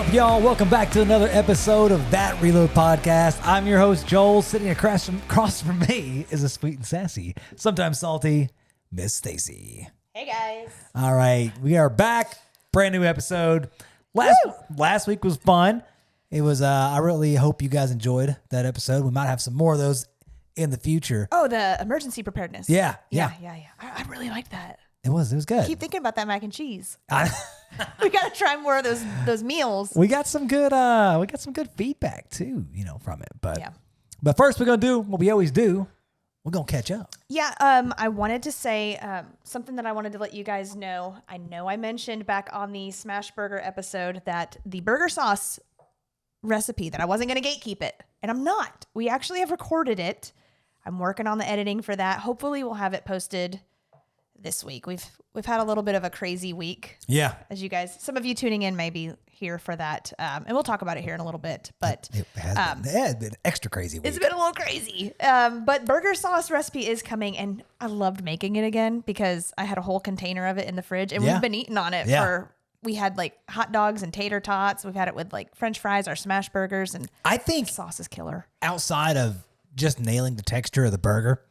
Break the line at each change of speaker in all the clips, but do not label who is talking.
up, y'all? Welcome back to another episode of That Reload Podcast. I'm your host, Joel. Sitting across from me is a sweet and sassy, sometimes salty, Miss Stacy.
Hey, guys.
All right, we are back. Brand new episode. Last week was fun. It was. I really hope you guys enjoyed that episode. We might have some more of those in the future.
Oh, the emergency preparedness.
Yeah.
I really liked that.
It was good.
Keep thinking about that mac and cheese. We got to try more of those meals.
We got some good feedback too, from it. But first we're gonna do what we always do. We're gonna catch up.
Yeah. I wanted to say something that I wanted to let you guys know. I know I mentioned back on the Smash Burger episode that the burger sauce recipe that I wasn't gonna gatekeep it, and I'm not. We actually have recorded it. I'm working on the editing for that. Hopefully, we'll have it posted this week. We've had a little bit of a crazy week.
Yeah.
As you guys, some of you tuning in may be here for that. And we'll talk about it here in a little bit. But
it has been extra crazy week.
It's been a little crazy. But burger sauce recipe is coming, and I loved making it again because I had a whole container of it in the fridge, and we've been eating on it we had like hot dogs and tater tots. We've had it with like French fries, our smash burgers, and
I think
the sauce is killer.
Outside of just nailing the texture of the burger,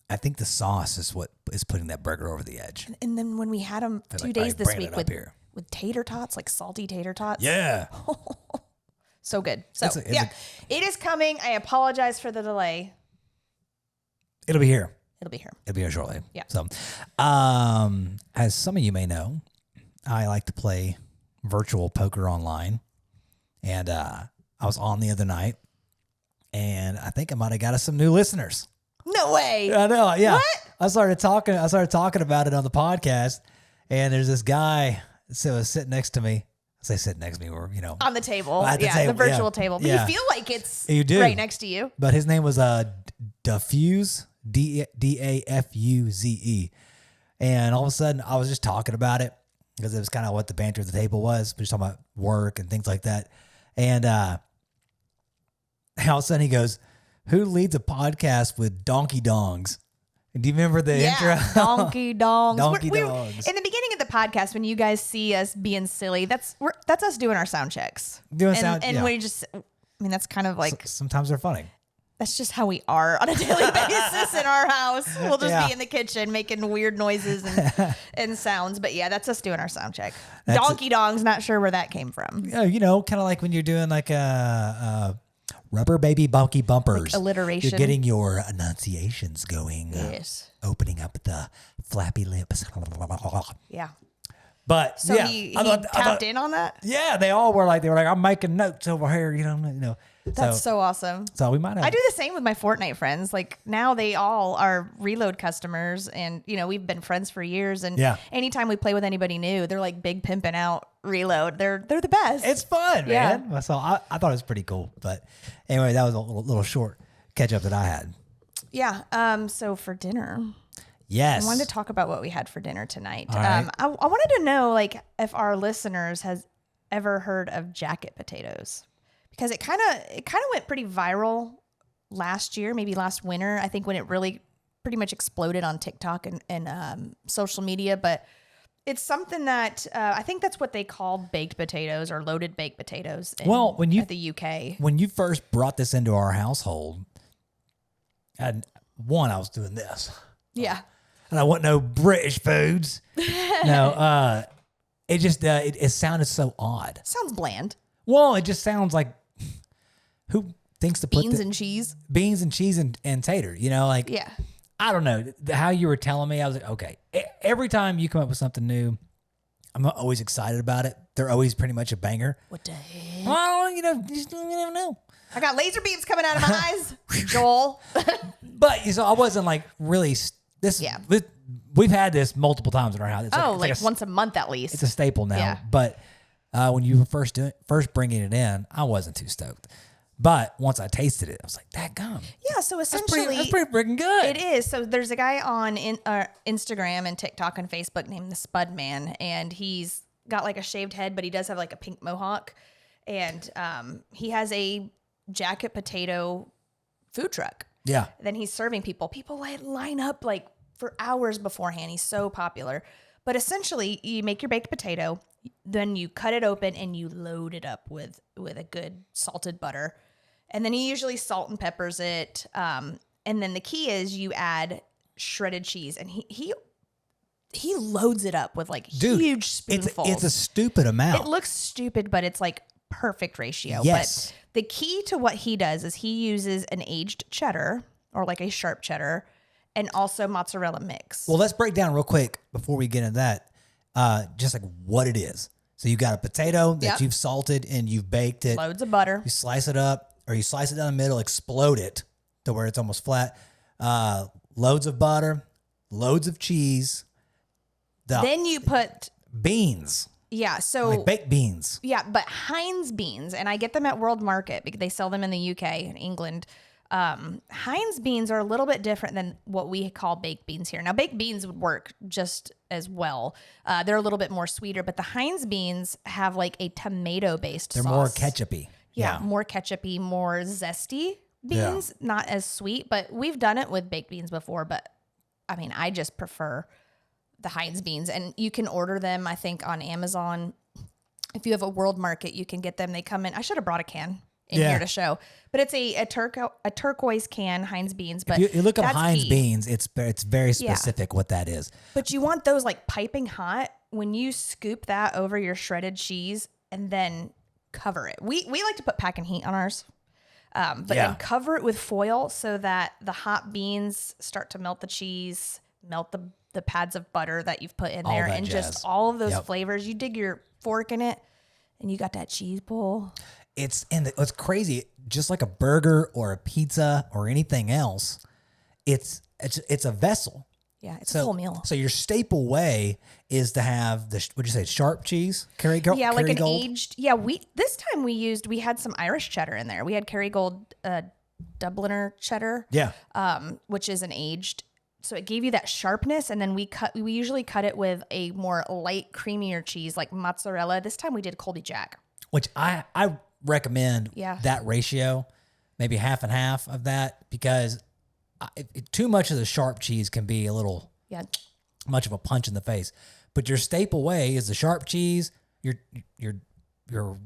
I think the sauce is what is putting that burger over the edge.
And then when we had them 2 days this week with tater tots, like salty tater tots.
Yeah.
So good. So it is coming. I apologize for the delay.
It'll be here.
It'll be here.
It'll be here shortly.
Yeah.
So, as some of you may know, I like to play virtual poker online. And I was on the other night, and I think I might have got us some new listeners.
No way.
I know. Yeah.
What?
I started talking about it on the podcast, and there's this guy was sitting next to me. I say sitting next to me, or
on the table.
At the table,
the virtual table. But you feel like it's right next to you.
But his name was Diffuse, Dafuze, and all of a sudden I was just talking about it because it was kind of what the banter at the table was. We were talking about work and things like that, and all of a sudden he goes, "Who leads a podcast with donkey dongs?" Do you remember the intro?
Donkey dongs.
Donkey dongs.
In the beginning of the podcast, when you guys see us being silly, that's us doing our sound checks. And we just, that's kind of like
sometimes they're funny.
That's just how we are on a daily basis in our house. We'll just be in the kitchen making weird noises and sounds. But yeah, that's us doing our sound check. Donkey dongs. Not sure where that came from.
Kind of like when you're doing like a rubber baby bunky bumpers.
Like alliteration.
You're getting your enunciations going.
Yes.
Opening up the flappy lips.
Yeah.
But
so he tapped in on that?
Yeah, they were like, I'm making notes over here,
That's so awesome.
So we might have.
I do the same with my Fortnite friends. Like now they all are Reload customers, and we've been friends for years. And anytime we play with anybody new, they're like big pimping out Reload. They're the best.
It's fun, man. Yeah. So I thought it was pretty cool. But anyway, that was a little short catch up that I had.
Yeah. So for dinner.
Yes.
I wanted to talk about what we had for dinner tonight.
Right.
I wanted to know if our listeners has ever heard of jacket potatoes. Because it kind of went pretty viral last year, maybe last winter. I think when it really pretty much exploded on TikTok and social media. But it's something that I think that's what they called baked potatoes or loaded baked potatoes. At the UK, when
you first brought this into our household, I was doing this.
Yeah,
and I want no British foods. No, it just it sounded so odd.
Sounds bland.
Well, it just sounds like. Who thinks to put
beans and cheese
and tater? I don't know how you were telling me. I was like, okay. Every time you come up with something new, I'm always excited about it. They're always pretty much a banger.
What the heck?
Well, you never know.
I got laser beams coming out of my eyes, Joel.
But I wasn't like really. We've had this multiple times in our house.
It's once a month at least.
It's a staple now. Yeah. But when you were first bringing it in, I wasn't too stoked. But once I tasted it, I was like, that gum.
Yeah, so essentially...
That's pretty freaking good.
It is. So there's a guy on Instagram and TikTok and Facebook named the Spud Man, and he's got like a shaved head, but he does have like a pink mohawk. And he has a jacket potato food truck.
Yeah.
Then he's serving people. People line up like for hours beforehand. He's so popular. But essentially, you make your baked potato, then you cut it open and you load it up with a good salted butter. And then he usually salt and peppers it. And then the key is you add shredded cheese. And he loads it up with like huge spoonfuls.
It's a stupid amount.
It looks stupid, but it's like perfect ratio.
Yes.
But the key to what he does is he uses an aged cheddar or like a sharp cheddar and also mozzarella mix.
Well, let's break down real quick before we get into that, just like what it is. So you got a potato that you've salted and you've baked it.
Loads of butter.
You slice it up or you slice it down the middle, explode it to where it's almost flat. Loads of butter, loads of cheese.
Then you put
beans.
Yeah, so
like baked beans.
Yeah, but Heinz beans, and I get them at World Market because they sell them in the UK and England. Heinz beans are a little bit different than what we call baked beans here. Now, baked beans would work just as well. They're a little bit more sweeter, but the Heinz beans have like a tomato-based sauce.
They're more ketchupy.
Yeah, more ketchupy, more zesty beans, not as sweet. But we've done it with baked beans before, but I mean, I just prefer the Heinz beans, and you can order them, I think, on Amazon. If you have a World Market, you can get them. They come in. I should have brought a can in here to show, but it's a turquoise can Heinz beans. But
if you look up Heinz beans, it's very specific what that is.
But you want those like piping hot when you scoop that over your shredded cheese and then cover it. We like to put pack and heat on ours. But then cover it with foil so that the hot beans start to melt the cheese, melt the pads of butter that you've put in there, and just all of those flavors. You dig your fork in it, and you got that cheese bowl.
It's crazy. Just like a burger or a pizza or anything else, it's a vessel.
Yeah, it's a full meal.
So your staple way is to have what'd you say, sharp cheese? Kerrygold?
Yeah, like
Kerrygold?
aged. Yeah, this time we had some Irish cheddar in there. We had Kerrygold Dubliner cheddar.
Yeah.
Which is an aged. So it gave you that sharpness, and then we usually cut it with a more light, creamier cheese like mozzarella. This time we did Colby Jack,
which I recommend that ratio, maybe half and half of that, because too much of the sharp cheese can be a little much of a punch in the face. But your staple way is the sharp cheese. Your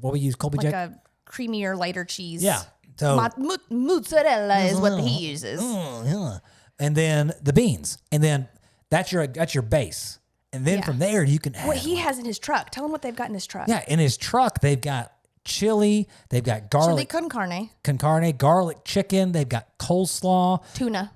what we use, Colby Jack,
like a creamier, lighter cheese.
Yeah, so
mozzarella is what he uses.
And then the beans, and then that's your base, and then from there you can add
what he has in his truck. Tell him what they've got in his truck.
Yeah, in his truck they've got chili, they've got garlic,
chili con
carne, garlic chicken, they've got coleslaw,
tuna.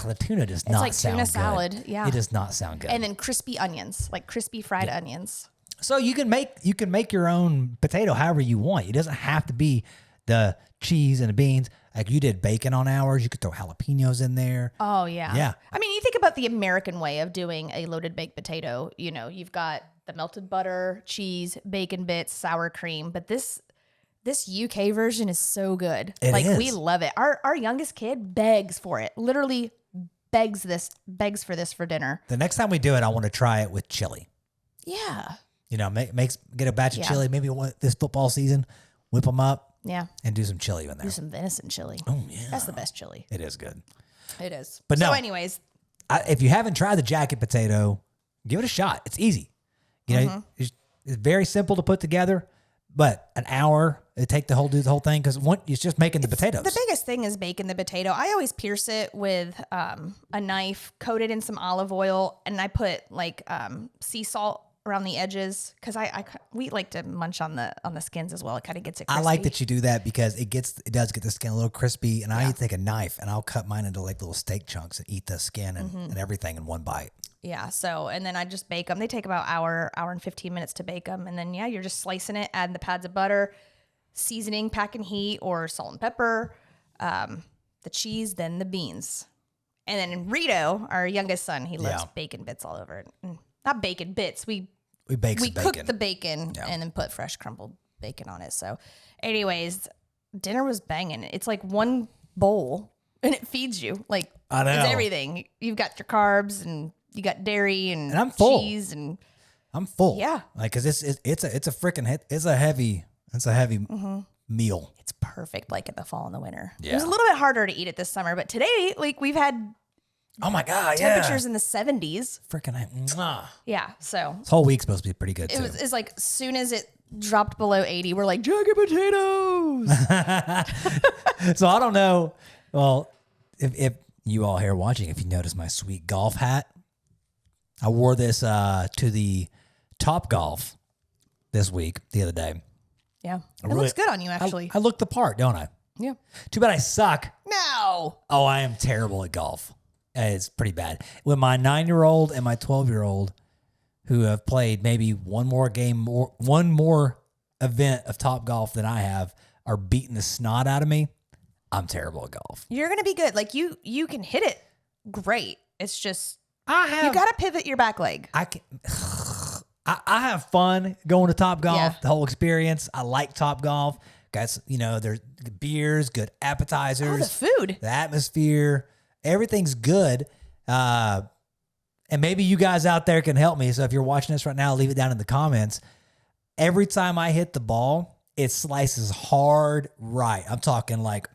The tuna does not
like
sound
tuna
good.
salad. Yeah,
it does not sound good.
And then crispy onions, like crispy fried onions.
So you can make your own potato however you want. It doesn't have to be the cheese and the beans. Like you did bacon on ours, you could throw jalapenos in there.
Oh yeah.
Yeah.
I mean, you think about the American way of doing a loaded baked potato. You know, you've got the melted butter, cheese, bacon bits, sour cream. But this UK version is so good. We love it. Our youngest kid begs for it. Literally begs for this for dinner.
The next time we do it, I want to try it with chili.
Yeah.
You know, get a batch of chili. Maybe this football season, whip them up.
Yeah.
And do some chili in there.
Do some venison chili.
Oh, yeah.
That's the best chili.
It is good.
It is.
But
so anyways.
If you haven't tried the jacket potato, give it a shot. It's easy. You know, it's very simple to put together, but an hour it take do the whole thing because it's just making the potatoes.
The biggest thing is baking the potato. I always pierce it with a knife, coat it in some olive oil, and I put like sea salt around the edges because we like to munch on the skins as well. It kind of gets it crispy.
I like that you do that because it does get the skin a little crispy, and I take a knife and I'll cut mine into like little steak chunks and eat the skin and everything in one bite.
Yeah. So, and then I just bake them. They take about hour and 15 minutes to bake them. And then, you're just slicing it, adding the pads of butter, seasoning, pack and heat, or salt and pepper, the cheese, then the beans. And then Rito, our youngest son, he loves bacon bits all over it. Not bacon bits. We cook the bacon and then put fresh crumbled bacon on it. So anyways, dinner was banging. It's like one bowl and it feeds you. Like
I know.
It's everything. You've got your carbs and you got dairy and
I'm full.
cheese and
I'm full.
Yeah.
Like cause it's a heavy meal.
It's perfect like in the fall and the winter.
Yeah.
It was a little bit harder to eat it this summer, but today like we've had
Oh my God, yeah.
Temperatures in the 70s.
Freaking mwah.
Yeah. So
This whole week's supposed to be pretty good too.
it's like as soon as it dropped below 80, we're like, jacket potatoes.
So I don't know. Well, if you all here watching, if you notice my sweet golf hat, I wore this to the Top Golf this week, the other day.
Yeah. It looks good on you, actually.
I look the part, don't I?
Yeah.
Too bad I suck.
No.
Oh, I am terrible at golf. It's pretty bad. With my 9-year-old and my 12-year-old, who have played maybe one more event of Top Golf than I have, are beating the snot out of me. I'm terrible at golf.
You're going to be good. Like you can hit it great. It's just, you
I
got to pivot your back leg.
can. I have fun going to Top Golf.
Yeah.
The whole experience. I like Top Golf. Guys, there's good beers, good appetizers.
Oh, the food.
The atmosphere, everything's good. And maybe you guys out there can help me. So if you're watching this right now, leave it down in the comments. Every time I hit the ball, it slices hard right. I'm talking like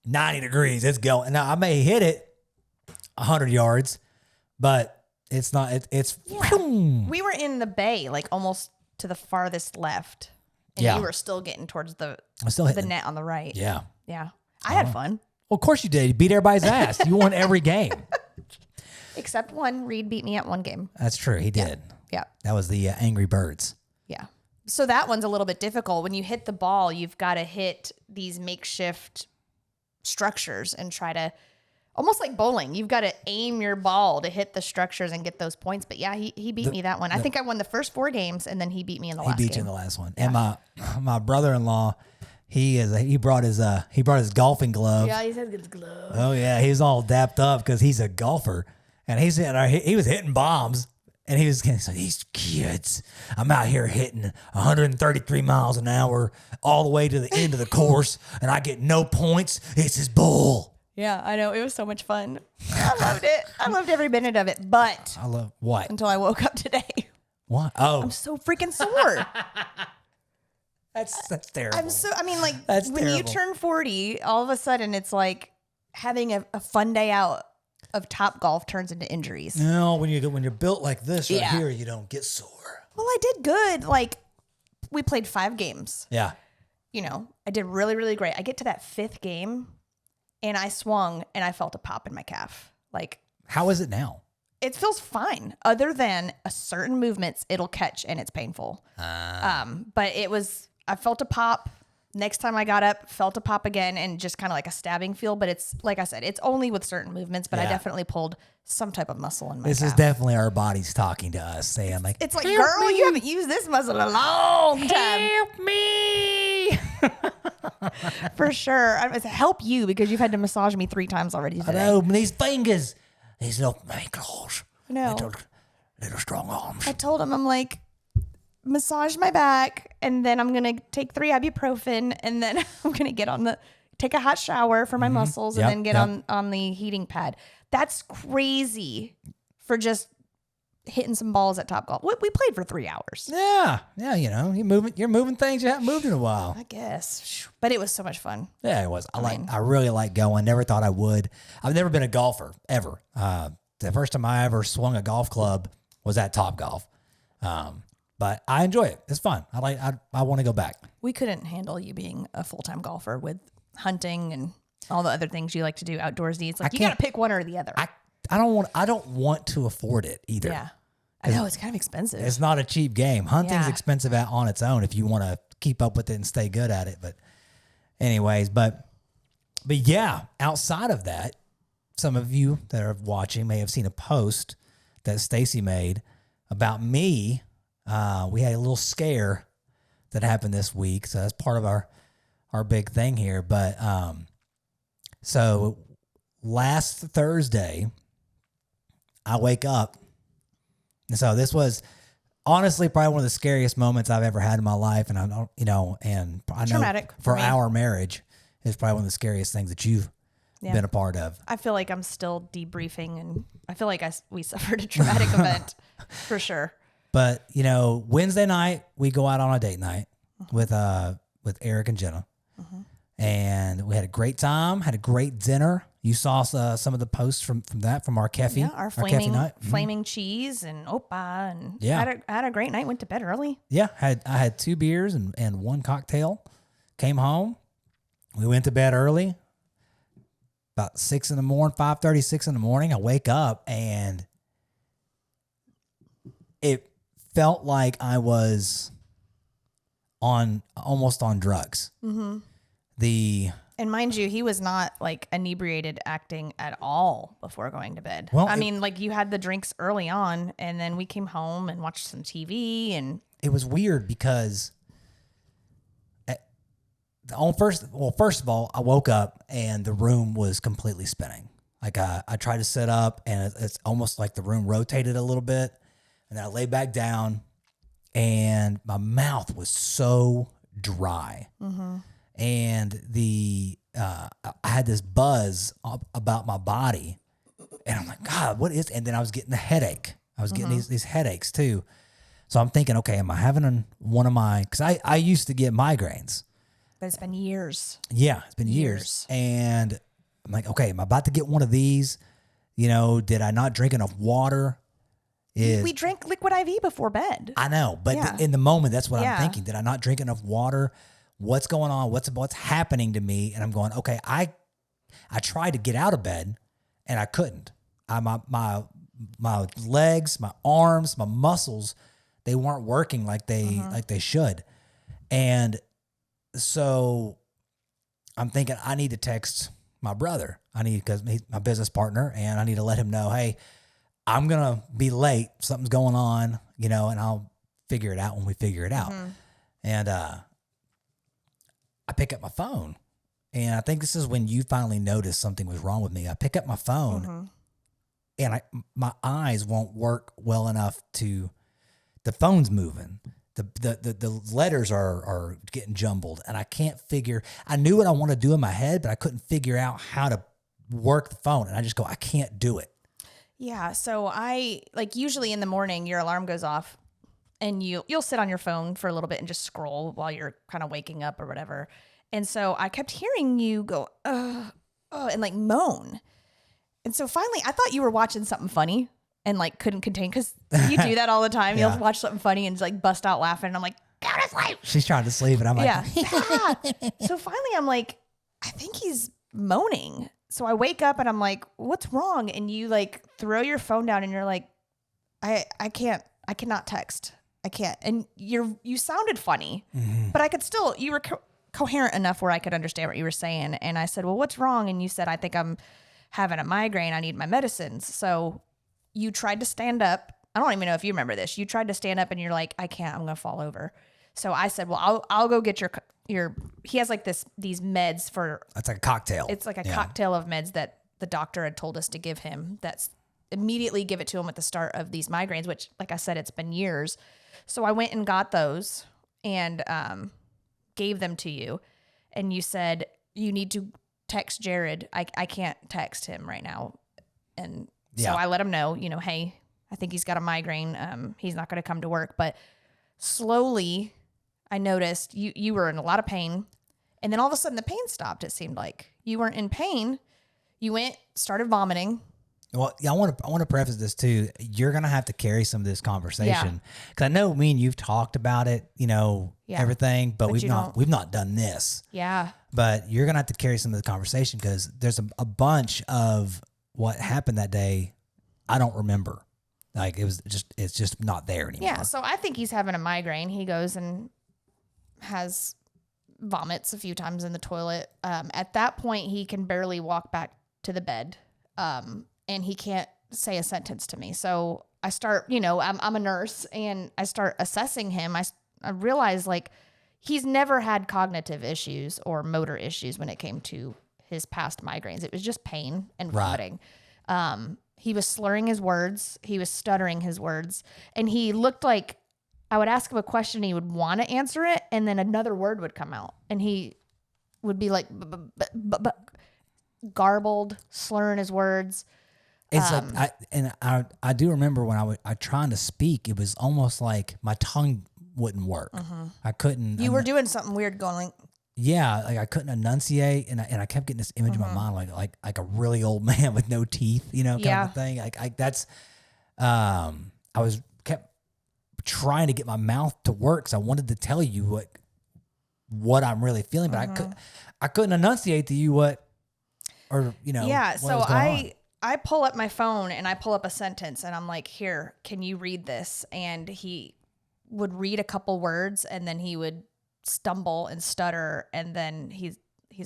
90 degrees. It's going. Now, I may hit it 100 yards, but it's not. It's.
We were in the bay, like almost to the farthest left. And
Yeah.
you were still getting towards the
I'm still hitting.
net on the right.
Yeah.
Yeah. I had fun.
Well, of course you did. You beat everybody's ass. You won every game.
Except one. Reed beat me at one game.
That's true. He did.
Yeah.
That was the Angry Birds.
Yeah. So that one's a little bit difficult. When you hit the ball, you've got to hit these makeshift structures and try to, almost like bowling, you've got to aim your ball to hit the structures and get those points. But yeah, he beat me that one. I think I won the first 4 games and then he beat me in the last game.
He beat you in the last one. And my brother-in-law, he brought his golfing glove.
Yeah, he said his glove.
Oh yeah, he's all dapped up because he's a golfer, and he was hitting bombs, and he was saying, "These kids, I'm out here hitting 133 miles an hour all the way to the end of the course, and I get no points. It's his bull."
Yeah, I know. It was so much fun. I loved it. I loved every minute of it, but
I love what?
until I woke up today.
What? Oh,
I'm so freaking sore.
that's terrible.
That's when you
terrible.
turn 40, all of a sudden it's like having a fun day out of Top Golf turns into injuries.
No, when you're built like this right
Yeah.
here, you don't get sore.
Well, I did good. Like, we played 5 games.
Yeah.
I did really, really great. I get to that 5th game and I swung and I felt a pop in my calf. Like,
How is it now?
it feels fine other than a certain movements it'll catch and it's painful. But I felt a pop. Next time I got up, felt a pop again and just kind of like a stabbing feel. But it's, like I said, it's only with certain movements, but I
Yeah.
definitely pulled some type of muscle in my
This
calf.
is definitely our bodies talking to us, saying like,
It's like,
"Help
girl,
me.
you haven't used this muscle in a long time.
Help me."
For sure. I was help you because you've had to massage me 3 times already
I
today.
know, these fingers, these little claws,
No.
little strong arms.
I told him, I'm like, massage my back and then I'm going to take 3 ibuprofen and then I'm going to take a hot shower for my muscles and
Yep,
then get on the heating pad. That's crazy for just hitting some balls at Top Golf. We played for 3 hours.
Yeah, you're moving things you haven't moved in a while.
I guess. But it was so much fun.
Yeah, it was. I really like going. Never thought I would. I've never been a golfer ever. The first time I ever swung a golf club was at Top Golf. But I enjoy it. It's fun. I want to go back.
We couldn't handle you being a full-time golfer with hunting and all the other things you like to do outdoorsy. It's like you got to pick one or the other.
I don't want to afford it either.
Yeah. I know, it's kind of expensive.
It's not a cheap game. Hunting's
Yeah.
expensive on its own if you want to keep up with it and stay good at it. But anyways, but yeah, outside of that, some of you that are watching may have seen a post that Stacy made about me. We had a little scare that happened this week. So that's part of our big thing here. But so last Thursday, I wake up. And so this was honestly probably one of the scariest moments I've ever had in my life. And I don't, and I know
Traumatic
for
for me.
our marriage, it's probably one of the scariest things that you've been a part of.
I feel like I'm still debriefing and I feel like we suffered a traumatic event for sure.
But, Wednesday night, we go out on a date night with Eric and Jenna. And we had a great time, had a great dinner. You saw some of the posts from our cafe,
Yeah, our
cafe
flaming
night.
flaming cheese and opa, and
Yeah.
had a great night. Went to bed early.
Yeah, I had 2 beers and 1 cocktail. Came home. We went to bed early. About 6 in the morning, 5:30, 6 in the morning. I wake up and it felt like I was almost on drugs.
Mm-hmm.
And
mind you, he was not like inebriated acting at all before going to bed.
Well,
I mean, like you had the drinks early on, and then we came home and watched some TV, and
it was weird because first of all, I woke up and the room was completely spinning. Like I tried to sit up and it's almost like the room rotated a little bit, and then I lay back down and my mouth was so dry. Mm-hmm. And I had this buzz about my body, and I'm like, God, what is? And then I was getting a headache. I was getting these headaches too. So I'm thinking, okay, am I having one of my? Because I used to get migraines.
But it's been years.
Yeah, it's been years. And I'm like, okay, am I about to get one of these? You know, did I not drink enough water?
We drank liquid IV before bed.
I know, but
Yeah.
in the moment, that's what I'm thinking. Did I not drink enough water? What's going on? What's happening to me? And I'm going, okay, I tried to get out of bed and I couldn't. My legs, my arms, my muscles, they weren't working like they should. And so I'm thinking I need to text my brother. Because he's my business partner, and I need to let him know, hey, I'm going to be late. Something's going on, and I'll figure it out when we figure it out. And I pick up my phone, and I think this is when you finally noticed something was wrong with me. I pick up my phone, and my eyes won't work well enough the phone's moving. The letters are getting jumbled, and I can't figure. I knew what I want to do in my head, but I couldn't figure out how to work the phone, and I just go, I can't do it.
Yeah, so usually in the morning your alarm goes off, and you'll sit on your phone for a little bit and just scroll while you're kind of waking up or whatever. And so I kept hearing you go, and like moan. And so finally I thought you were watching something funny and like couldn't contain, because you do that all the time.
Yeah.
You'll watch something funny and just like bust out laughing. And I'm like, go to sleep.
She's trying to sleep, and I'm like,
Yeah. So finally I'm like, I think he's moaning. So I wake up and I'm like, what's wrong? And you like throw your phone down and you're like, I cannot text. I can't. And you sounded funny, but I could still, you were coherent enough where I could understand what you were saying. And I said, well, what's wrong? And you said, I think I'm having a migraine. I need my medicines. So you tried to stand up. I don't even know if you remember this. You tried to stand up and you're like, I can't, I'm going to fall over. So I said, well, I'll go get he has like these meds for.
That's like a cocktail.
It's like a cocktail of meds that the doctor had told us to give him. That's immediately give it to him at the start of these migraines, which, like I said, it's been years. So I went and got those and gave them to you. And you said, you need to text Jared. I can't text him right now. And so I let him know, hey, I think he's got a migraine. He's not going to come to work. But slowly I noticed you were in a lot of pain. And then all of a sudden the pain stopped, it seemed like. You weren't in pain. You started vomiting.
Well, yeah, I want to preface this too. You're gonna have to carry some of this conversation, because I know me and you've talked about it, everything, but we've not done this.
Yeah.
But you're gonna have to carry some of the conversation, because there's a bunch of what happened that day I don't remember. Like it's just not there anymore.
Yeah. So I think he's having a migraine. He goes and has vomits a few times in the toilet. At that point, he can barely walk back to the bed. And he can't say a sentence to me. So I start, I'm a nurse, and I start assessing him. I realize like he's never had cognitive issues or motor issues when it came to his past migraines. It was just pain and vomiting. He was slurring his words. He was stuttering his words. And he looked like I would ask him a question, he would want to answer it, and then another word would come out. And he would be like garbled, slurring his words.
It's I do remember when I trying to speak, it was almost like my tongue wouldn't work. I couldn't.
You were doing something weird, going like,
yeah, like I couldn't enunciate, and I kept getting this image in my mind, like a really old man with no teeth, kind of a thing. Like that's, I was kept trying to get my mouth to work because I wanted to tell you what I'm really feeling, but I couldn't enunciate to you what
Yeah.
what
So
was going on.
I pull up my phone and I pull up a sentence and I'm like, here, can you read this? And he would read a couple words and then he would stumble and stutter. And then he's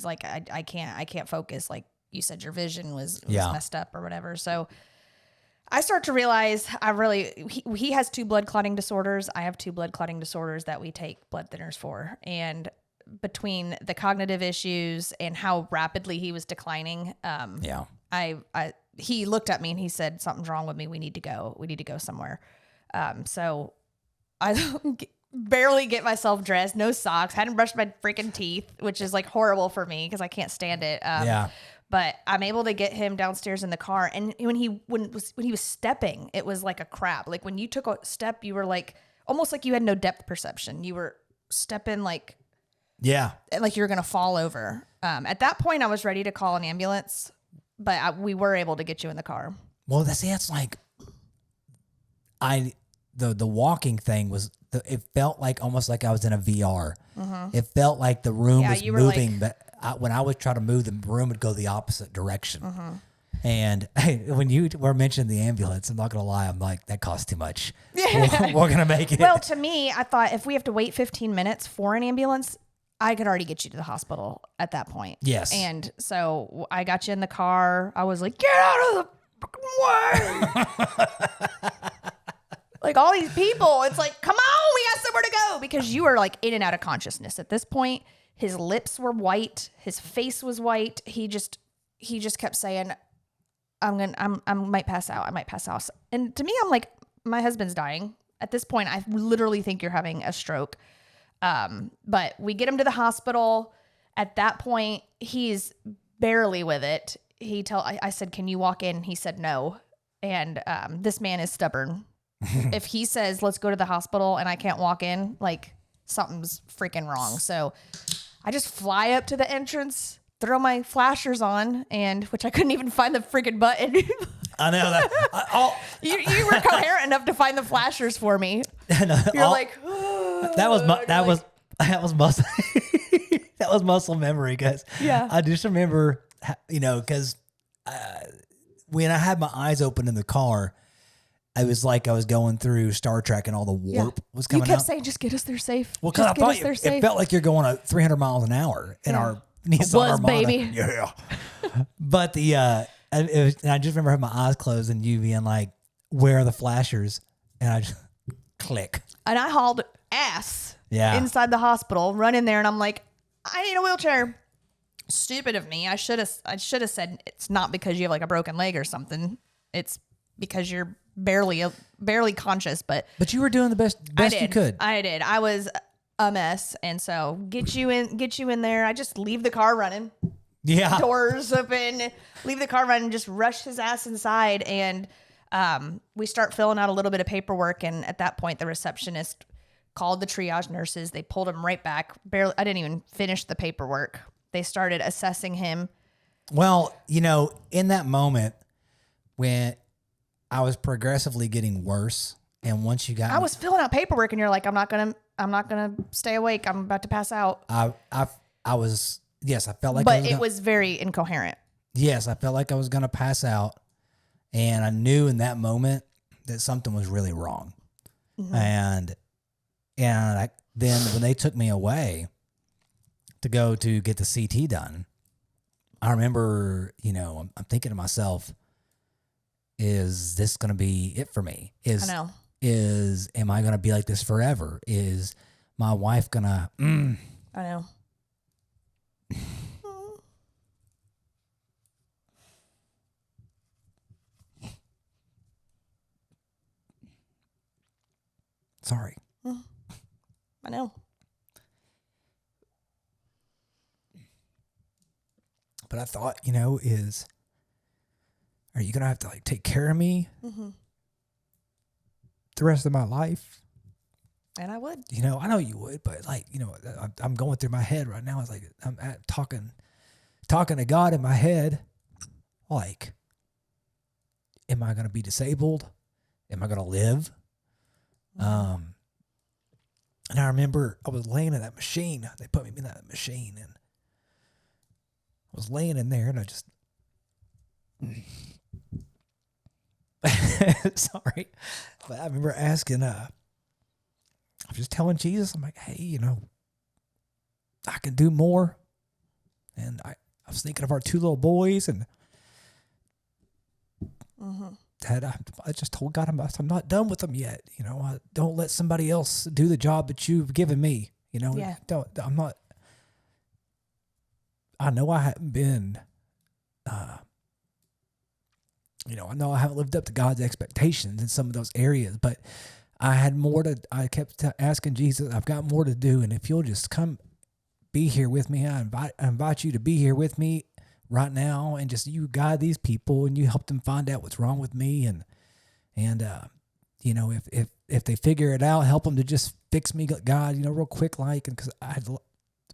like, I can't focus. Like you said, your vision was messed up or whatever. So I start to realize he has 2 blood clotting disorders. I have 2 blood clotting disorders that we take blood thinners for. And between the cognitive issues and how rapidly he was declining, he looked at me and he said, something's wrong with me. We need to go somewhere. So I barely get myself dressed, no socks, hadn't brushed my freaking teeth, which is like horrible for me because I can't stand it. But I'm able to get him downstairs in the car. And when he was stepping, it was like a crab. Like when you took a step, you were like, almost like you had no depth perception. You were stepping like you were going to fall over. At that point I was ready to call an ambulance, but we were able to get you in the car.
Well, that's like, the walking thing it felt like almost like I was in a VR. It felt like the room was moving, but when I would try to move, the room would go the opposite direction. And when you were mentioning the ambulance, I'm not going to lie, I'm like, that costs too much. We're going to make it.
Well, to me, I thought if we have to wait 15 minutes for an ambulance, I could already get you to the hospital at that point.
Yes.
And so I got you in the car. I was like, get out of the fucking way. Like all these people, it's like, come on, we got somewhere to go. Because you were like in and out of consciousness at this point. His lips were white. His face was white. He just kept saying, I might pass out. I might pass out. And to me, I'm like, my husband's dying. At this point, I literally think you're having a stroke. But we get him to the hospital. At that point, he's barely with it. I said, can you walk in? He said no. And this man is stubborn. If he says, let's go to the hospital and I can't walk in, like something's freaking wrong. So I just fly up to the entrance, throw my flashers on, which I couldn't even find the freaking button.
I know that.
You were coherent enough to find the flashers for me. You're like, oh,
that was muscle. That was muscle memory, guys.
Yeah.
I just remember, because when I had my eyes open in the car, it was like I was going through Star Trek and all the warp was coming out.
You kept saying, just get us there safe.
Well, because I thought it felt like you're going at 300 miles an hour in our Nissan Armada.
Baby.
Yeah. But and I just remember having my eyes closed and you being like, where are the flashers? And I just click.
And I hauled ass inside the hospital, run in there, and I'm like, I need a wheelchair. Stupid of me. I should have said it's not because you have like a broken leg or something. It's because you're barely conscious, but
you were doing the best you could.
I did. I was a mess, and so get you in there. I just leave the car running.
Yeah,
doors open. Leave the car running. Just rush his ass inside, and we start filling out a little bit of paperwork. And at that point, the receptionist called the triage nurses. They pulled him right back. Barely. I didn't even finish the paperwork. They started assessing him.
Well, in that moment when I was progressively getting worse, and once you got,
I was filling out paperwork, and you're like, I'm not gonna stay awake. I'm about to pass out.
I was, yes, I felt like,
but it was very incoherent.
Yes, I felt like I was gonna pass out, and I knew in that moment that something was really wrong, and then when they took me away to go to get the CT done, I remember, I'm thinking to myself, is this going to be it for me? I know. Am I going to be like this forever? Is my wife going to,
I know.
Sorry.
I know.
But I thought, are you going to have to take care of me the rest of my life?
And I would.
I know you would, but like, I'm going through my head right now. It's like talking to God in my head. Like, am I going to be disabled? Am I going to live? And I remember I was laying in that machine. They put me in that machine, and I was laying in there, and I just, sorry, but I remember asking, I was just telling Jesus, I'm like, hey, I can do more. And I was thinking of our 2 little boys, and Dad, I just told God I'm not done with them yet. Don't let somebody else do the job that you've given me.
Yeah.
I'm not. I know I haven't been. I know I haven't lived up to God's expectations in some of those areas, but I had more to. I kept asking Jesus, I've got more to do, and if you'll just come, be here with me. I invite you to be here with me right now, and just you guide these people, and you help them find out what's wrong with me, and if they figure it out, help them to just fix me, God, real quick, like, and because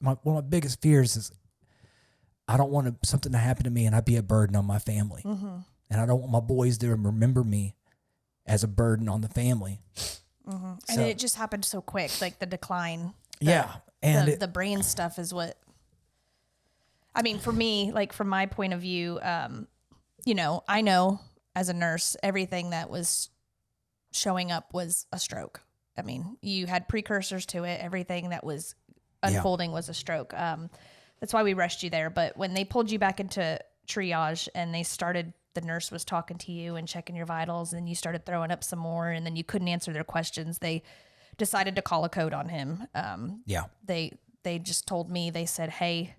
one of my biggest fears is I don't want something to happen to me and I'd be a burden on my family, and I don't want my boys to remember me as a burden on the family.
And it just happened so quick, like the decline.
And
the brain stuff is what. I mean, for me, like from my point of view, I know as a nurse, everything that was showing up was a stroke. I mean, you had precursors to it. Everything that was unfolding was a stroke. That's why we rushed you there. But when they pulled you back into triage and the nurse was talking to you and checking your vitals, and you started throwing up some more, and then you couldn't answer their questions, they decided to call a code on him. They just told me, they said, hey,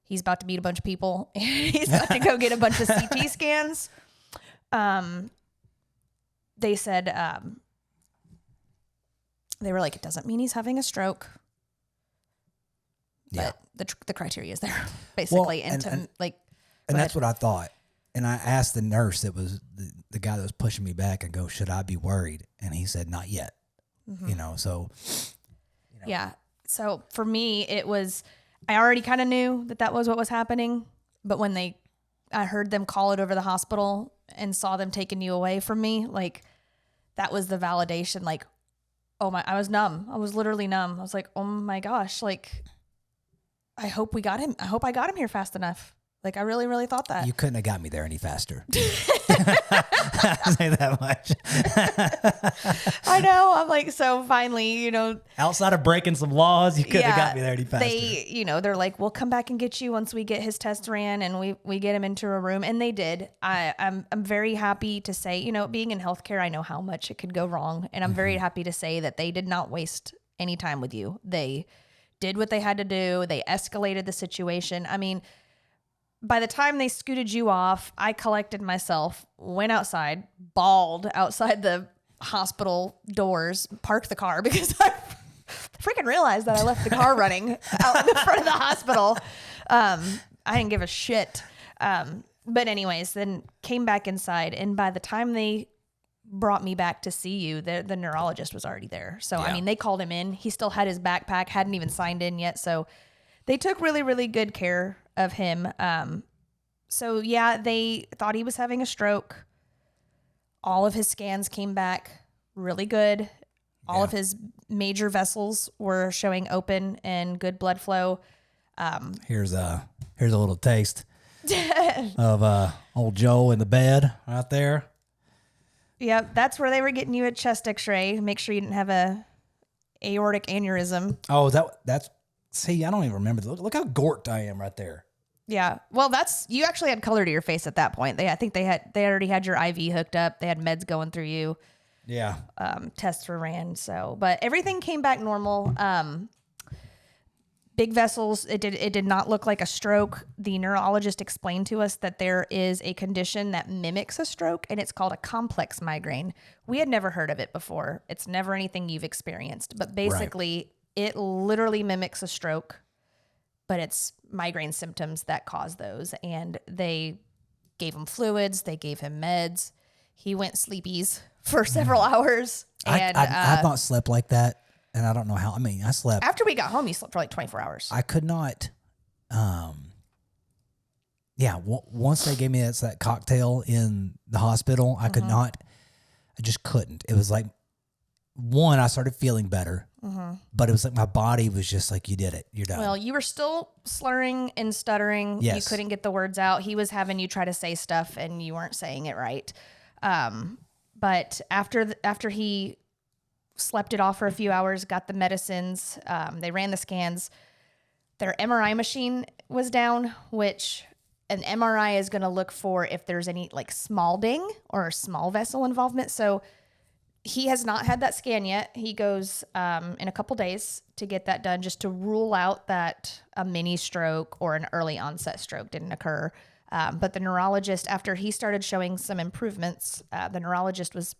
he's about to meet a bunch of people. He's about to go get a bunch of CT scans. They said, they were like, it doesn't mean he's having a stroke. But the criteria is there, basically.
Well, and that's what I thought. And I asked the nurse that was the guy that was pushing me back, and go, should I be worried? And he said, not yet.
Yeah. So for me, it was, I already kind of knew that was what was happening. But when I heard them call it over the hospital and saw them taking you away from me, like that was the validation. Like, I was numb. I was literally numb. I was like, oh my gosh, like, I hope we got him. I hope I got him here fast enough. Like, I really, really thought that.
You couldn't have got me there any faster. I'll say that much.
I know. I'm like, so finally,
outside of breaking some laws, you couldn't have got me there any faster.
They're like, we'll come back and get you once we get his test ran and we get him into a room. And they did. I'm very happy to say, being in healthcare, I know how much it could go wrong. And I'm very happy to say that they did not waste any time with you. They did what they had to do. They escalated the situation. I mean, by the time they scooted you off, I collected myself, went outside, bawled outside the hospital doors, parked the car because I freaking realized that I left the car running out in the front of the hospital. I didn't give a shit. But anyways, then came back inside, and by the time they brought me back to see you, the neurologist was already there. So, I mean, they called him in. He still had his backpack, hadn't even signed in yet. So they took really, really good care of him. They thought he was having a stroke. All of his scans came back really good. All of his major vessels were showing open and good blood flow.
Here's a little taste of old Joe in the bed right there.
Yep, that's where they were getting you a chest X-ray. Make sure you didn't have a aortic aneurysm.
Oh, that's. See, I don't even remember. Look how gorked I am right there.
Yeah. Well, you actually had color to your face at that point. I think they already had your IV hooked up. They had meds going through you.
Yeah.
Tests were ran. So, but everything came back normal. Big vessels. It did not look like a stroke. The neurologist explained to us that there is a condition that mimics a stroke, and it's called a complex migraine. We had never heard of it before. It's never anything you've experienced, but basically it literally mimics a stroke, but it's migraine symptoms that cause those. And they gave him fluids. They gave him meds. He went sleepies for several hours. And
I've not slept like that, and I don't know how. I mean, I slept
after we got home. You slept for like 24 hours.
I could not. Once they gave me that cocktail in the hospital, I could not. I just couldn't. It was like, one, I started feeling better, but it was like my body was just like, you did it. You're done.
Well, you were still slurring and stuttering.
Yes.
You couldn't get the words out. He was having you try to say stuff and you weren't saying it right. But after he slept it off for a few hours, got the medicines, they ran the scans. Their MRI machine was down, which an MRI is going to look for if there's any like small ding or small vessel involvement. So he has not had that scan yet. He goes in a couple days to get that done, just to rule out that a mini stroke or an early onset stroke didn't occur. But the neurologist, after he started showing some improvements, the neurologist was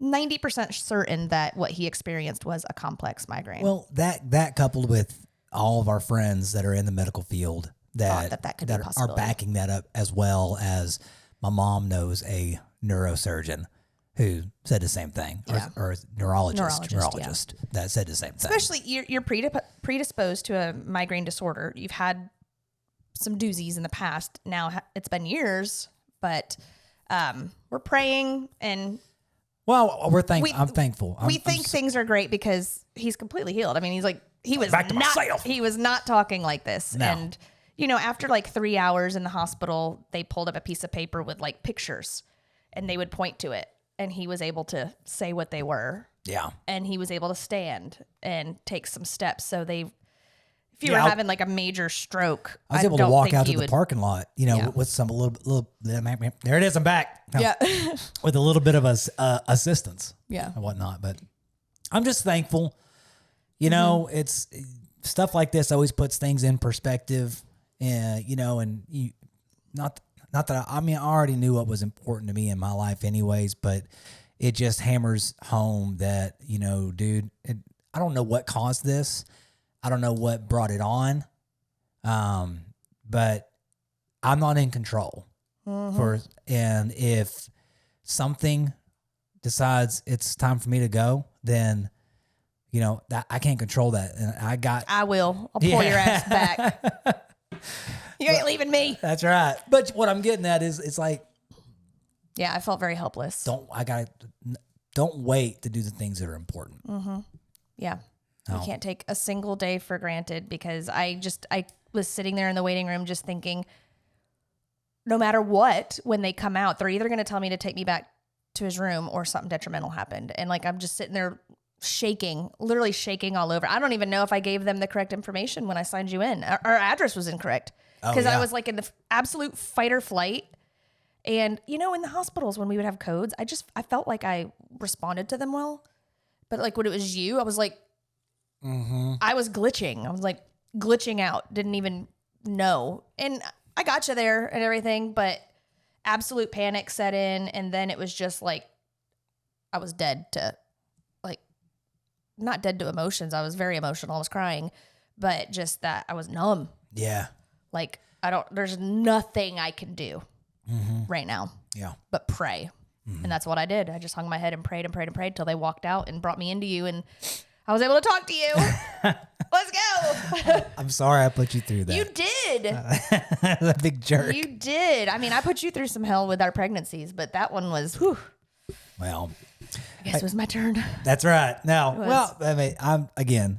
90% certain that what he experienced was a complex migraine.
Well, that coupled with all of our friends that are in the medical field
that could be a
are
possibility.
backing that up, as well as my mom knows a neurosurgeon who said the same thing, or a neurologist that said the same thing.
Especially you're predisposed to a migraine disorder. You've had some doozies in the past. Now it's been years, but we're praying and.
Well, I'm thankful.
We think things are great because he's completely healed. I mean, he was not talking like this.
No.
And, after like 3 hours in the hospital, they pulled up a piece of paper with like pictures and they would point to it. And he was able to say what they were.
Yeah.
And he was able to stand and take some steps. So if you were having like a major stroke,
I was able to walk out to the parking lot, with some little, there it is. I'm back.
Yeah.
With a little bit of assistance.
Yeah.
And whatnot. But I'm just thankful. It's stuff like this always puts things in perspective. And, and not that I already knew what was important to me in my life anyways, but it just hammers home that, dude, I don't know what caused this. I don't know what brought it on. But I'm not in control and if something decides it's time for me to go, then, that I can't control that. And
I will. I'll pull your ass back. You ain't leaving me.
That's right. But what I'm getting at is it's like,
yeah, I felt very helpless.
Don't wait to do the things that are important.
Yeah.
No.
You can't take a single day for granted because I was sitting there in the waiting room just thinking, no matter what, when they come out, they're either going to tell me to take me back to his room or something detrimental happened. And like, I'm just sitting there literally shaking all over. I don't even know if I gave them the correct information when I signed you in. Our address was incorrect because I was like in the absolute fight or flight. And, in the hospitals, when we would have codes, I felt like I responded to them well. But like when it was you, I was like, I was glitching. I was like glitching out. Didn't even know. And I got you there and everything, but absolute panic set in. And then it was just like, I was dead to not dead to emotions. I was very emotional. I was crying, but just that I was numb.
Yeah.
Like there's nothing I can do right now.
Yeah.
But pray. And that's what I did. I just hung my head and prayed and prayed and prayed till they walked out and brought me into you. And I was able to talk to you. Let's go.
I'm sorry I put you through that.
You did.
A big jerk.
You did. I mean, I put you through some hell with our pregnancies, but that one was, whew.
Well,
I guess it was my turn.
That's right. Now, well, I mean,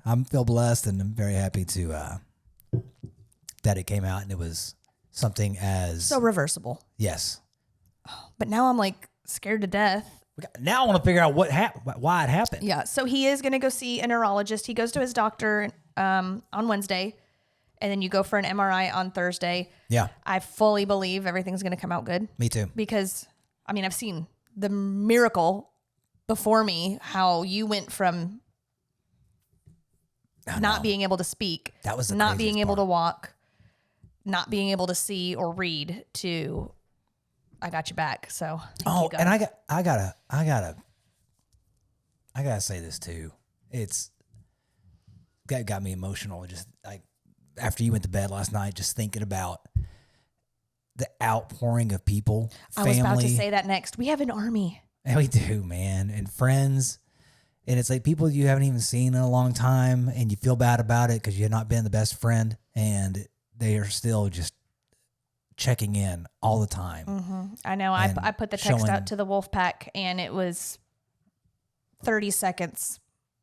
I'm feel blessed and I'm very happy to that it came out and it was something as
so reversible.
Yes.
But now I'm like scared to death.
Now I want to figure out why it happened.
Yeah. So he is going to go see a neurologist. He goes to his doctor on Wednesday, and then you go for an MRI on Thursday.
Yeah.
I fully believe everything's going to come out good.
Me too.
Because, I mean, I've seen the miracle before me, how you went from not being able to speak,
that was
not being able to walk, not being able to see or read, to I got you back. So
and I gotta say this too. It's got me emotional. Just like after you went to bed last night, just thinking about the outpouring of people.
I was about to say that next. We have an army.
And we do, man. And friends. And it's like people you haven't even seen in a long time and you feel bad about it because you've not been the best friend and they are still just checking in all the time.
Mm-hmm. I know. I put the text out to the wolf pack and it was 30 seconds,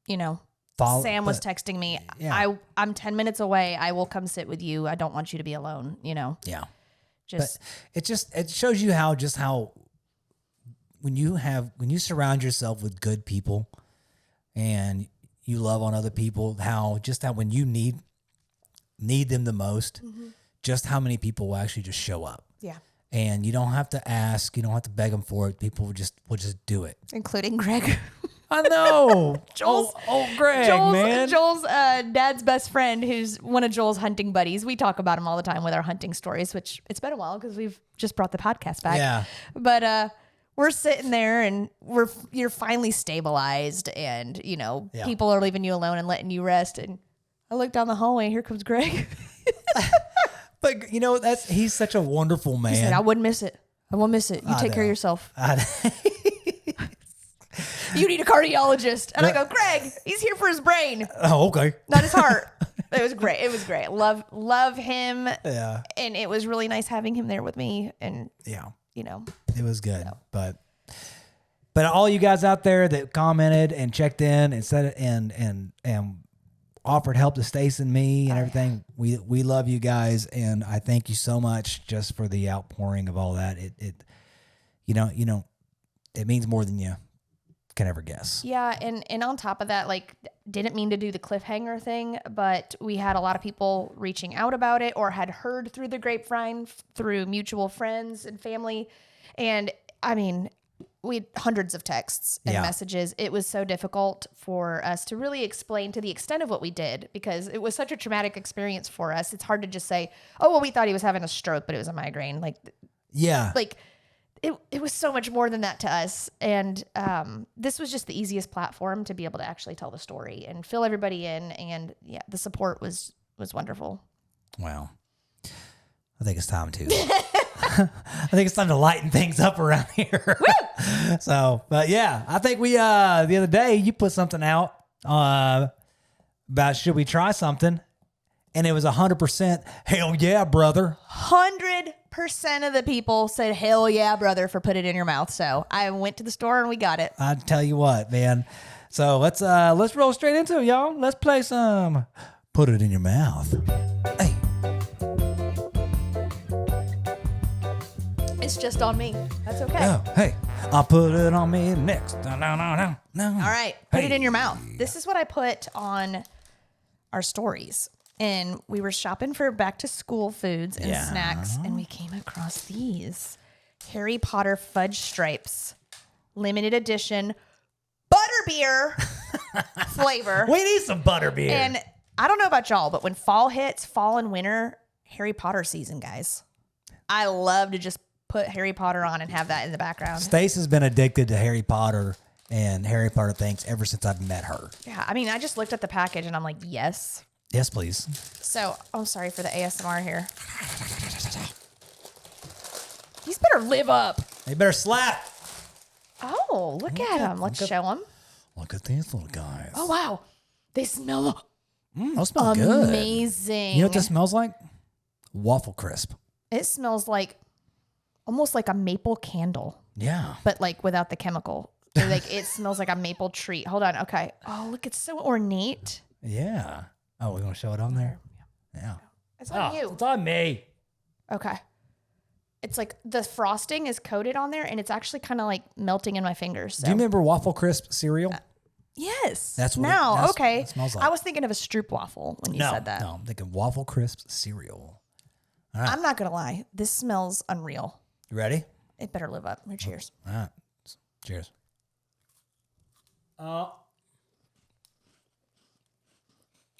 Sam was texting me. Yeah. I'm 10 minutes away. I will come sit with you. I don't want you to be alone,
Yeah.
Just
but it shows you how when you surround yourself with good people and you love on other people, how when you need them the most, just how many people will actually just show up.
Yeah.
And you don't have to ask, you don't have to beg them for it. People will just do it.
Including Greg.
I know. Joel's, Greg, man.
Joel's dad's best friend, who's one of Joel's hunting buddies. We talk about him all the time with our hunting stories, which it's been a while because we've just brought the podcast back.
Yeah.
But we're sitting there and you're finally stabilized and, people are leaving you alone and letting you rest. And I look down the hallway and here comes Greg.
But he's such a wonderful man.
He said, I wouldn't miss it. I won't miss it. You take care of yourself. You need a cardiologist. And I go, Greg, he's here for his brain.
Oh, okay.
Not his heart. It was great. It was great. Love him.
Yeah.
And it was really nice having him there with me. And
yeah,
it
was good. So. But all you guys out there that commented and checked in and said it and offered help to Stace and me and everything, we love you guys. And I thank you so much just for the outpouring of all that. It means more than you can ever guess.
Yeah, and on top of that, didn't mean to do the cliffhanger thing, but we had a lot of people reaching out about it or had heard through the grapevine through mutual friends and family. And I mean, we had hundreds of texts and messages. It was so difficult for us to really explain to the extent of what we did because it was such a traumatic experience for us. It's hard to just say, oh, well, we thought he was having a stroke, but it was a migraine. It was so much more than that to us. And this was just the easiest platform to be able to actually tell the story and fill everybody in. And the support was wonderful.
Wow. I think it's time to lighten things up around here. So, but yeah, I think we, the other day you put something out about should we try something? And it was 100% hell yeah, brother.
100% of the people said hell yeah, brother, for put it in your mouth. So I went to the store and we got it.
I tell you what, man. So let's roll straight into it, y'all. Let's play some Put It in Your Mouth. Hey.
It's just on me. That's okay.
Oh, hey. I'll put it on me next. No.
All right. Put it in your mouth. This is what I put on our stories. And we were shopping for back to school foods and snacks, and we came across these Harry Potter fudge stripes, limited edition, butterbeer flavor.
We need some butterbeer.
And I don't know about y'all, but when fall hits, fall and winter, Harry Potter season, guys. I love to just put Harry Potter on and have that in the background.
Stace has been addicted to Harry Potter and Harry Potter things ever since I've met her.
Yeah, I mean, I just looked at the package and I'm like, yes.
Yes, please.
So, sorry for the ASMR here. These better live up.
They better slap.
Oh, look at them. Let's show them.
Look at these little guys.
Oh, wow. They smell
those smell good.
Amazing.
You know what this smells like? Waffle crisp.
It smells almost like a maple candle.
Yeah.
But without the chemical. It smells like a maple treat. Hold on. Okay. Oh, look, it's so ornate.
Yeah. Oh, we're going to show it on there? Yeah.
It's on you.
It's on me.
Okay. It's the frosting is coated on there and it's actually kind of melting in my fingers. So.
Do you remember Waffle Crisp cereal?
Yes.
That's what
okay.
It smells like.
I was thinking of a Stroop waffle when you said that.
No, I'm thinking Waffle Crisp cereal.
All right. I'm not going to lie. This smells unreal.
You ready?
It better live up. Cheers.
All right. Cheers.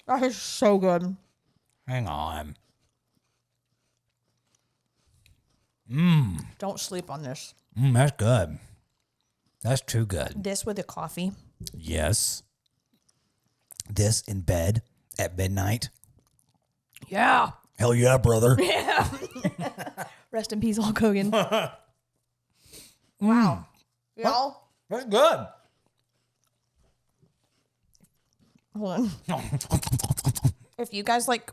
That is so good.
Hang on.
Don't sleep on this.
That's good. That's too good.
This with a coffee.
Yes. This in bed at midnight.
Yeah.
Hell yeah, brother.
Yeah. Rest in peace, Hulk Hogan. Wow. Y'all,
That's good.
Hold on. If you guys like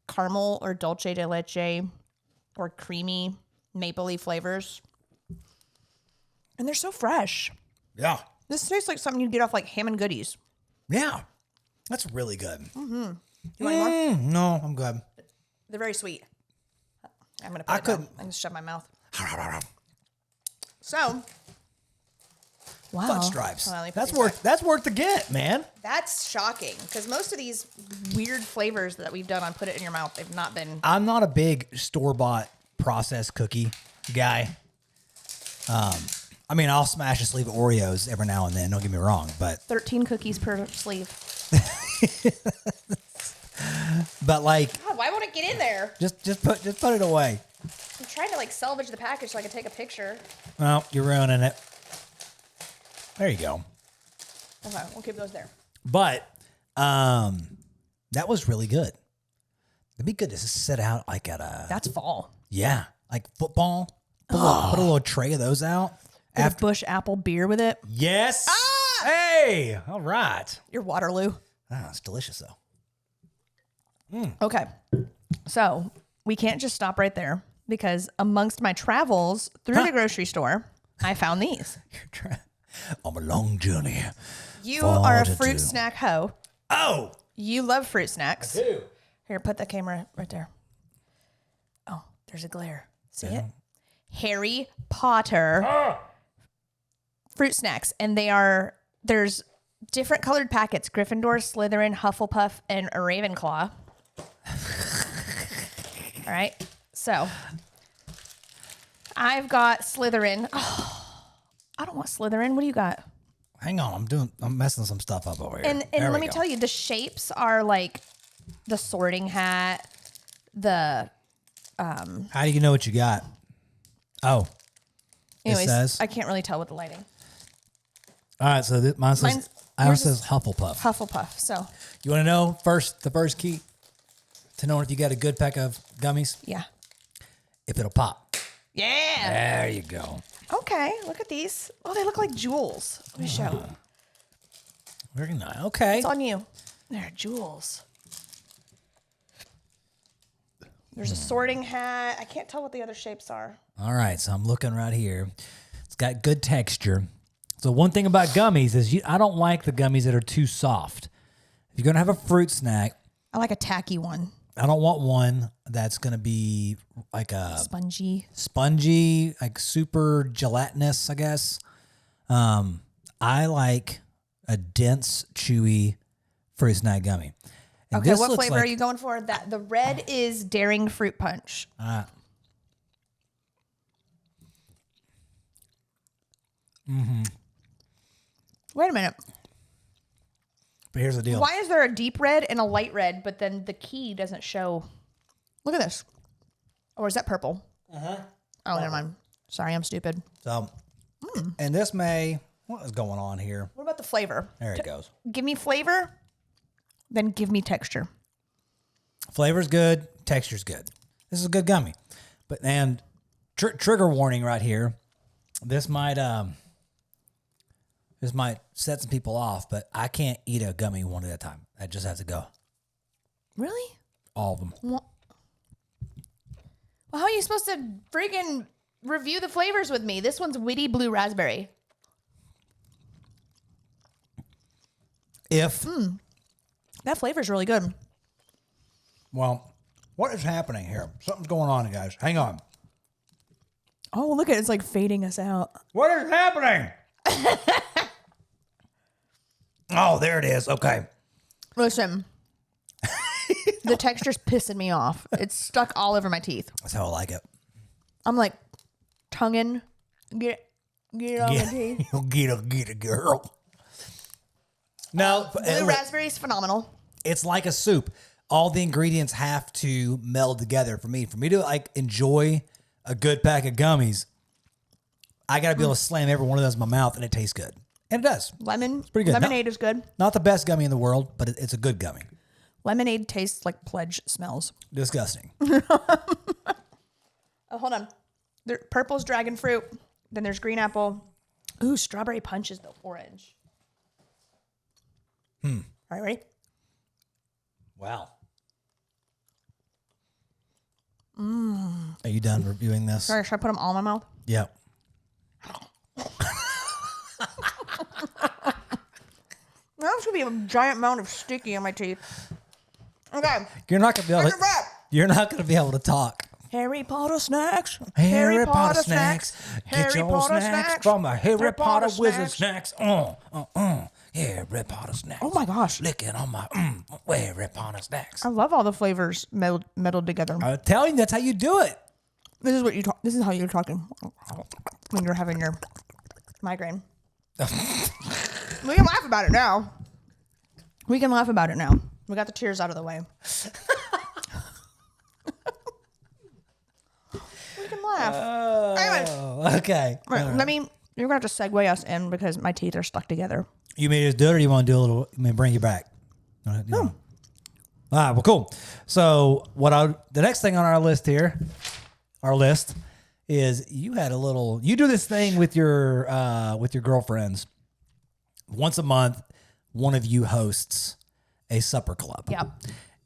caramel or dulce de leche or creamy mapley flavors, and they're so fresh.
Yeah.
This tastes like something you get off like Ham and Goodies.
Yeah. That's really good.
Mm-hmm. You want any more?
No, I'm good.
They're very sweet. I'm going to put it down. I'm going to shut my mouth. So, wow.
Fun stripes.
Hold on, let me put
That's
these
worth. That's worth the get, man.
That's shocking because most of these weird flavors that we've done on Put It in Your Mouth, they've not been.
I'm not a big store-bought processed cookie guy. I mean, I'll smash a sleeve of Oreos every now and then. Don't get me wrong, but
13 cookies per sleeve.
but like,
God, why won't it get in there?
just put it away.
I'm trying to like salvage the package so I can take a picture.
Well, you're ruining it. There you go.
Okay, we'll keep those there.
But that was really good. It'd be good to just sit out like at a
That's fall.
like football. Put a little tray of those out.
Get a Bush apple beer with it.
Yes. Hey. All right.
Your Waterloo.
It's delicious though.
Okay. So we can't just stop right there because amongst my travels through the grocery store, I found these.
On a long journey.
You are a fruit snack hoe.
Oh.
You love fruit snacks.
I do.
Here, put the camera right there. Oh, there's a glare. See it? Harry Potter fruit snacks. And there's different colored packets. Gryffindor, Slytherin, Hufflepuff, and a Ravenclaw. All right. So I've got Slytherin. Oh, I don't want Slytherin. What do you got?
Hang on. I'm messing some stuff up over here.
And let me tell you, the shapes are like the Sorting Hat, the
How do you know what you got? Oh.
anyways,
It says.
I can't really tell with the lighting.
All right, so mine says Hufflepuff.
Hufflepuff. So
You want to know the first key to knowing if you got a good pack of gummies?
yeah.
If it'll pop.
Yeah.
There you go.
Okay. Look at these. Oh, they look like jewels. Let me show.
Very nice. Okay.
It's on you. They're jewels. There's a Sorting Hat. I can't tell what the other shapes are.
All right, so I'm looking right here. It's got good texture. So one thing about gummies is I don't like the gummies that are too soft. If you're going to have a fruit snack,
I like a tacky one.
I don't want one that's going to be like a
Spongy,
like super gelatinous, I guess. I like a dense, chewy fruit snack gummy. And
okay,
this
what
looks
flavor
like,
are you going for? The red is Daring Fruit Punch. Wait a minute.
But here's the deal.
Why is there a deep red and a light red, but then the key doesn't show? Look at this. Or is that purple? Oh, never mind. Sorry, I'm stupid.
So, and what is going on here?
What about the flavor?
There it goes.
Give me flavor, then give me texture.
Flavor's good, texture's good. This is a good gummy. And trigger warning right here. This might set some people off, but I can't eat a gummy one at a time. I just have to go.
Really?
All of them.
Well, how are you supposed to friggin' review the flavors with me? This one's Witty Blue Raspberry. That flavor's really good.
Well, what is happening here? Something's going on, guys. Hang on.
Oh, look at it. It's like fading us out.
What is happening? Oh, there it is. Okay.
Listen. The texture's pissing me off. It's stuck all over my teeth.
That's how I like it.
I'm like tonguing. Get it on my teeth.
Get it, girl. No,
Blue raspberry is phenomenal.
It's like a soup. All the ingredients have to meld together for me. For me to like enjoy a good pack of gummies, I got to be able to slam every one of those in my mouth, and it tastes good. And it does.
It's
pretty good.
Lemonade is good.
Not the best gummy in the world, but it's a good gummy.
Lemonade tastes like pledge smells.
Disgusting.
Oh, hold on. Purple's dragon fruit. Then there's green apple. Ooh, strawberry punch is the orange. All right, ready?
Wow. Are you done reviewing this?
Sorry, should I put them all in my mouth?
Yep.
That's gonna be a giant amount of sticky on my teeth. Okay.
You're not gonna be able to. You're not gonna be able to talk.
Harry Potter snacks.
Harry Potter snacks. Get your
Potter
snacks from a Harry Potter wizard
snacks.
snacks. Harry Potter snacks.
Oh my gosh.
Licking on my Harry Potter snacks.
I love all the flavors melded together.
I'm telling you, that's how you do it.
This is what you talk. This is how you're talking when you're having your migraine. We can laugh about it now. We can laugh about it now. We got the tears out of the way. We can laugh. Anyways,
Okay.
right, let me. You're gonna have to segue us in because my teeth are stuck together.
You may just do it, or you want to do a little? I mean, bring you back. No. All right. Well, cool. So, the next thing on our list here, is you had a little. You do this thing with your girlfriends. Once a month, one of you hosts a supper club.
Yep.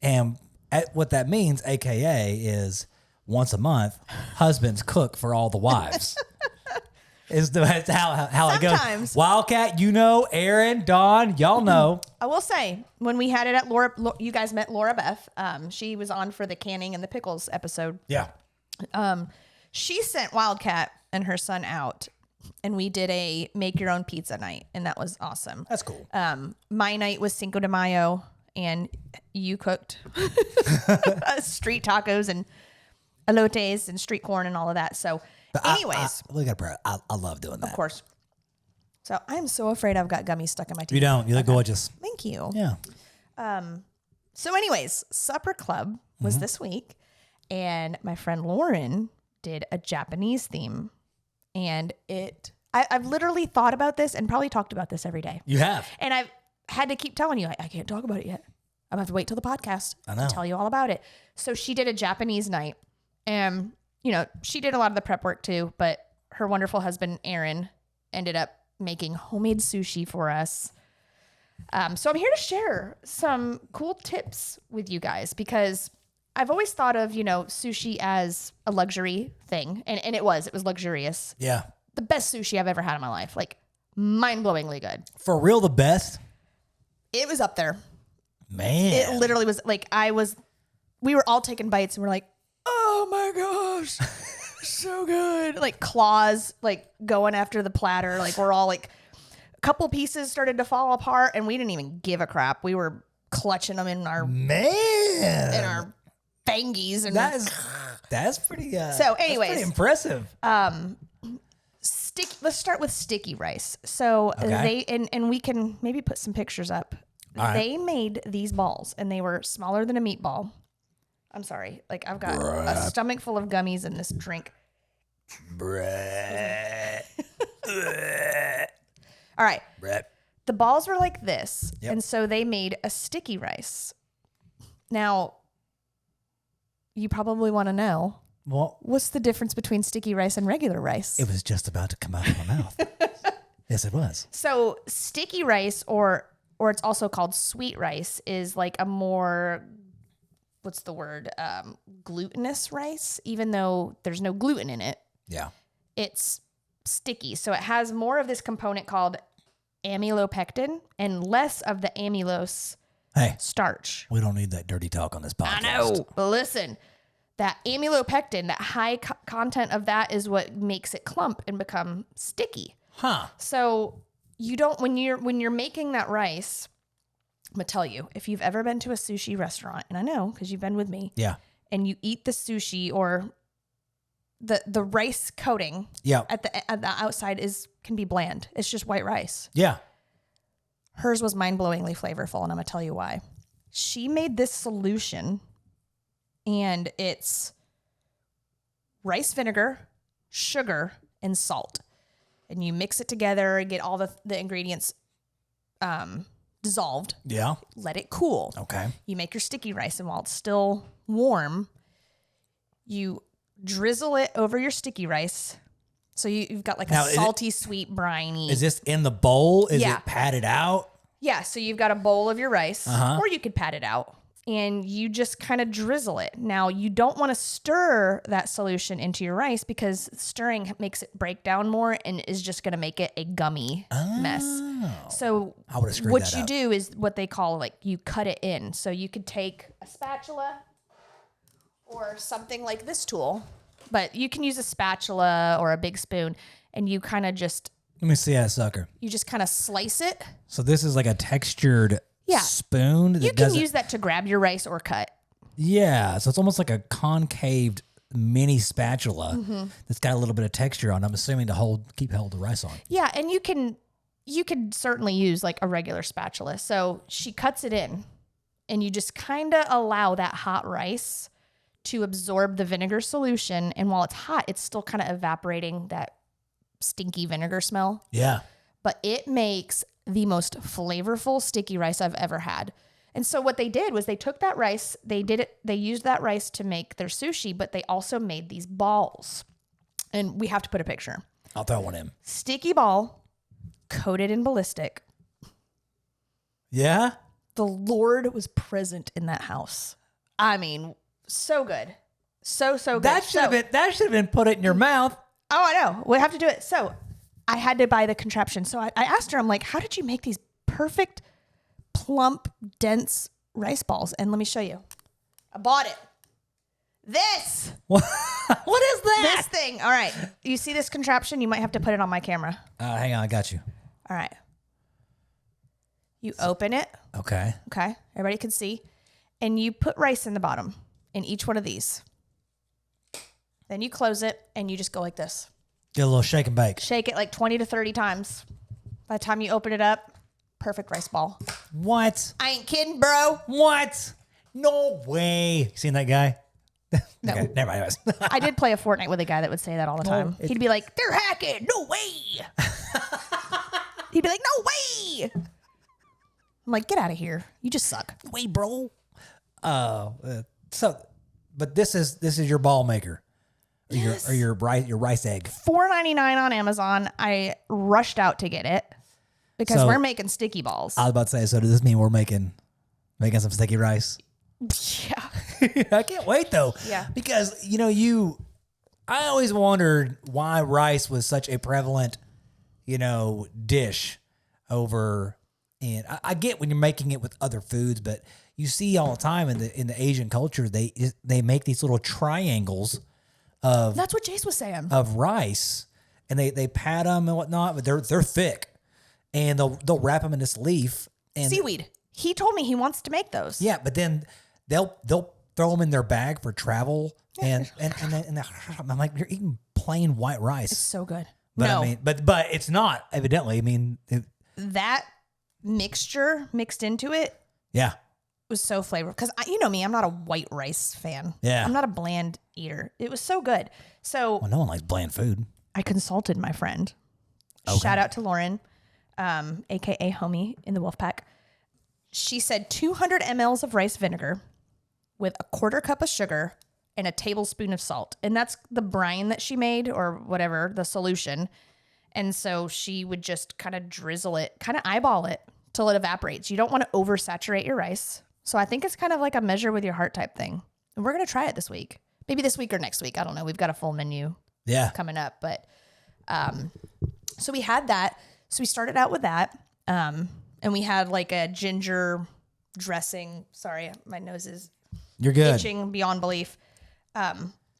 And what that means, AKA, is once a month, husbands cook for all the wives. That's how it goes.
Sometimes.
Wildcat, Aaron, Dawn, y'all know.
I will say, when we had it at Laura, you guys met Laura Beth. She was on for the canning and the pickles episode.
Yeah.
She sent Wildcat and her son out, and we did a make your own pizza night, and that was awesome.
That's cool.
My night was Cinco de Mayo, and you cooked street tacos and elotes and street corn and all of that. So, anyways,
look at her. I love doing that.
of course. So I'm so afraid I've got gummies stuck in my teeth.
You don't. You look gorgeous.
Thank you.
Yeah.
So, anyways, supper club was this week, and my friend Lauren did a Japanese theme, and I've literally thought about this and probably talked about this every day.
You have.
And I've had to keep telling you, I can't talk about it yet. I'm going to have to wait till the podcast to tell you all about it. So she did a Japanese night, and, she did a lot of the prep work too, but her wonderful husband, Aaron, ended up making homemade sushi for us. So I'm here to share some cool tips with you guys, because I've always thought of, sushi as a luxury thing. And it was luxurious.
Yeah.
The best sushi I've ever had in my life. Like, mind-blowingly good.
For real, the best?
It was up there.
Man.
It literally was like, we were all taking bites and we're like, oh my gosh, so good. Like claws, like going after the platter. Like we're all like, a couple pieces started to fall apart and we didn't even give a crap. We were clutching them in our bangies. And
that's pretty,
so anyways,
pretty impressive.
Let's start with sticky rice. So
Okay.
and we can maybe put some pictures up.
All
They made these balls and they were smaller than a meatball. I'm sorry. Like I've got a stomach full of gummies in this drink. All right. The balls were like this.
Yep.
And so they made a sticky rice. Now, you probably want to know,
Well,
what's the difference between sticky rice and regular rice?
it was just about to come out of my mouth. Yes, it was.
So sticky rice, or it's also called sweet rice, is like a more, what's the word, glutinous rice, even though there's no gluten in it.
Yeah.
It's sticky. So it has more of this component called amylopectin and less of the amylose
Hey,
starch.
we don't need that dirty talk on this podcast.
I know, but listen, that amylopectin, that high content of that is what makes it clump and become sticky.
Huh.
So you don't, when you're making that rice, I'm gonna tell you, if you've ever been to a sushi restaurant, and I know because you've been with me,
Yeah.
and you eat the sushi or the rice coating,
Yeah.
at the outside can be bland. It's just white rice.
Yeah.
Hers was mind-blowingly flavorful, and I'm gonna tell you why. She made this solution, and it's rice vinegar, sugar, and salt. And you mix it together and get all the ingredients dissolved.
Yeah.
Let it cool.
Okay.
You make your sticky rice, and while it's still warm, you drizzle it over your sticky rice, So you've got like
Now,
a salty, sweet, briny.
Is this in the bowl? Is
Yeah.
it patted out?
Yeah, so you've got a bowl of your rice, or you could pat it out, and you just kind of drizzle it. Now, you don't want to stir that solution into your rice because stirring makes it break down more and is just going to make it a gummy mess. So
I would've screwed
what
that
you
up.
do is what they call like you cut it in. So you could take a spatula or something like this tool, but you can use a spatula or a big spoon, and you kind of just
Let me see that sucker.
you just kind of slice it.
So this is like a textured spoon. That
You can
doesn't-
use that to grab your rice or cut.
Yeah, so it's almost like a concaved mini spatula
Mm-hmm.
that's got a little bit of texture on. I'm assuming to keep hold the rice on.
Yeah, and you can certainly use like a regular spatula. So she cuts it in, and you just kind of allow that hot rice to absorb the vinegar solution. And while it's hot, it's still kind of evaporating that stinky vinegar smell.
Yeah.
But it makes the most flavorful sticky rice I've ever had. And so what they did was they took that rice, they used that rice to make their sushi, but they also made these balls. And we have to put a picture.
I'll throw one in.
Sticky ball coated in ballistic.
Yeah?
The Lord was present in that house. I mean, so good. So good.
That should have been put it in your mouth.
Oh, I know. We have to do it. So I had to buy the contraption. So I asked her, I'm like, how did you make these perfect, plump, dense rice balls? And let me show you. I bought it. This.
What is that?
This thing. All right. You see this contraption? You might have to put it on my camera.
Hang on, I got you.
All right. You open it.
Okay.
Okay. Everybody can see. And you put rice in the bottom in each one of these. Then you close it and you just go like this.
Get a little shake and bake.
Shake it like 20 to 30 times. By the time you open it up, perfect rice ball.
What?
I ain't kidding, bro.
What? No way. Seen that guy?
No.
Okay, never mind.
I did play a Fortnite with a guy that would say that all the time. He'd be like, they're hacking. No way. He'd be like, no way. I'm like, get out of here. You just suck.
Wait, bro. But this is your ball maker.
Yes.
Or your rice egg.
$4.99 on Amazon. I rushed out to get it because
So-
we're making sticky balls.
I was about to say, so does this mean we're making some sticky rice?
Yeah.
I can't wait though.
Yeah.
Because I always wondered why rice was such a prevalent, dish over. And I get when you're making it with other foods, but you see all the time in the Asian culture, they make these little triangles
That's what Jace was saying.
of rice, and they pat them and whatnot, but they're thick, and they'll wrap them in this leaf and
Seaweed. He told me he wants to make those.
yeah, but then they'll throw them in their bag for travel, and I'm like, you're eating plain white rice.
So good.
But
no,
I mean, but it's not evidently. I mean,
that mixture mixed into it
yeah,
was so flavorful. Because you know me, I'm not a white rice fan.
Yeah.
I'm not a bland eater. It was so good. So
well, no one likes bland food.
I consulted my friend.
Okay.
Shout out to Lauren, aka homie in the Wolfpack. She said 200 mLs of rice vinegar with a quarter cup of sugar and a tablespoon of salt. And that's the brine that she made or whatever, the solution. And so she would just kind of drizzle it, kind of eyeball it till it evaporates. You don't want to oversaturate your rice. So I think it's kind of like a measure with your heart type thing. And we're going to try it this week. Maybe this week or next week. I don't know. We've got a full menu
Yeah,
coming up. But so we had that. So we started out with that. And we had like a ginger dressing. Sorry, my nose is
you're good.
itching beyond belief.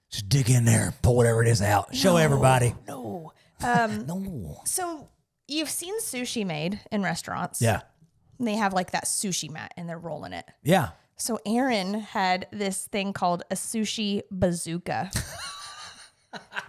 Just dig in there, pull whatever it is out, show everybody.
No.
No.
So you've seen sushi made in restaurants.
Yeah,
And they have like that sushi mat and they're rolling it.
yeah.
So Aaron had this thing called a sushi bazooka.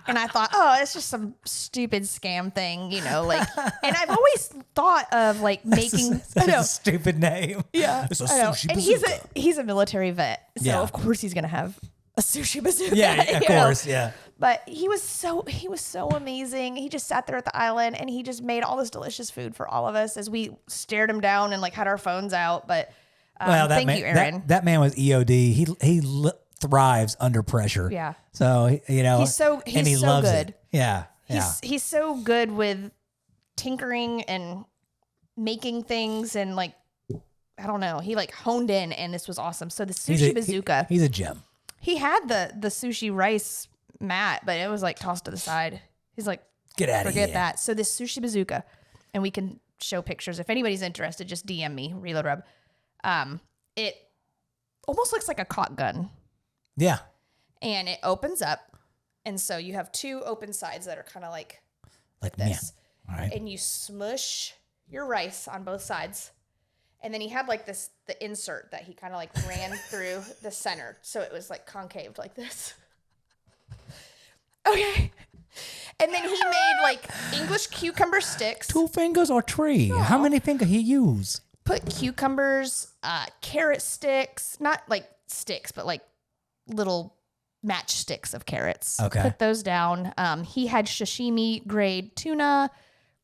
And I thought, oh, it's just some stupid scam thing, and I've always thought of like making,
That's a stupid name.
yeah,
It's a
I know.
sushi
And
bazooka.
he's a military vet. So
Yeah.
of course he's going to have a sushi bazooka.
Yeah, of
you know?
course, yeah.
But he was so amazing. He just sat there at the island and he just made all this delicious food for all of us as we stared him down and like had our phones out. But thank you, Aaron.
That man was EOD. He thrives under pressure.
Yeah.
So
He's so
and he
so
loves
good.
it. Yeah.
He's so good with tinkering and making things and like, I don't know. He like honed in and this was awesome. So the sushi bazooka.
He's a gem.
He had the sushi rice mat, but it was like tossed to the side. He's like,
get out of here.
Forget that. So this sushi bazooka, and we can show pictures. If anybody's interested, just DM me, Reload Rub. It almost looks like a caulk gun.
Yeah.
And it opens up. And so you have two open sides that are kind of like this.
Yeah. All right.
And you smush your rice on both sides. And then he had like the insert that he kind of like ran through the center. So it was like concaved like this. Okay. And then he made like English cucumber sticks.
2 fingers or 3? Aww. How many fingers he use?
Put cucumbers, carrot sticks, not like sticks, but like little matchsticks of carrots.
Okay.
Put those down. He had sashimi grade tuna,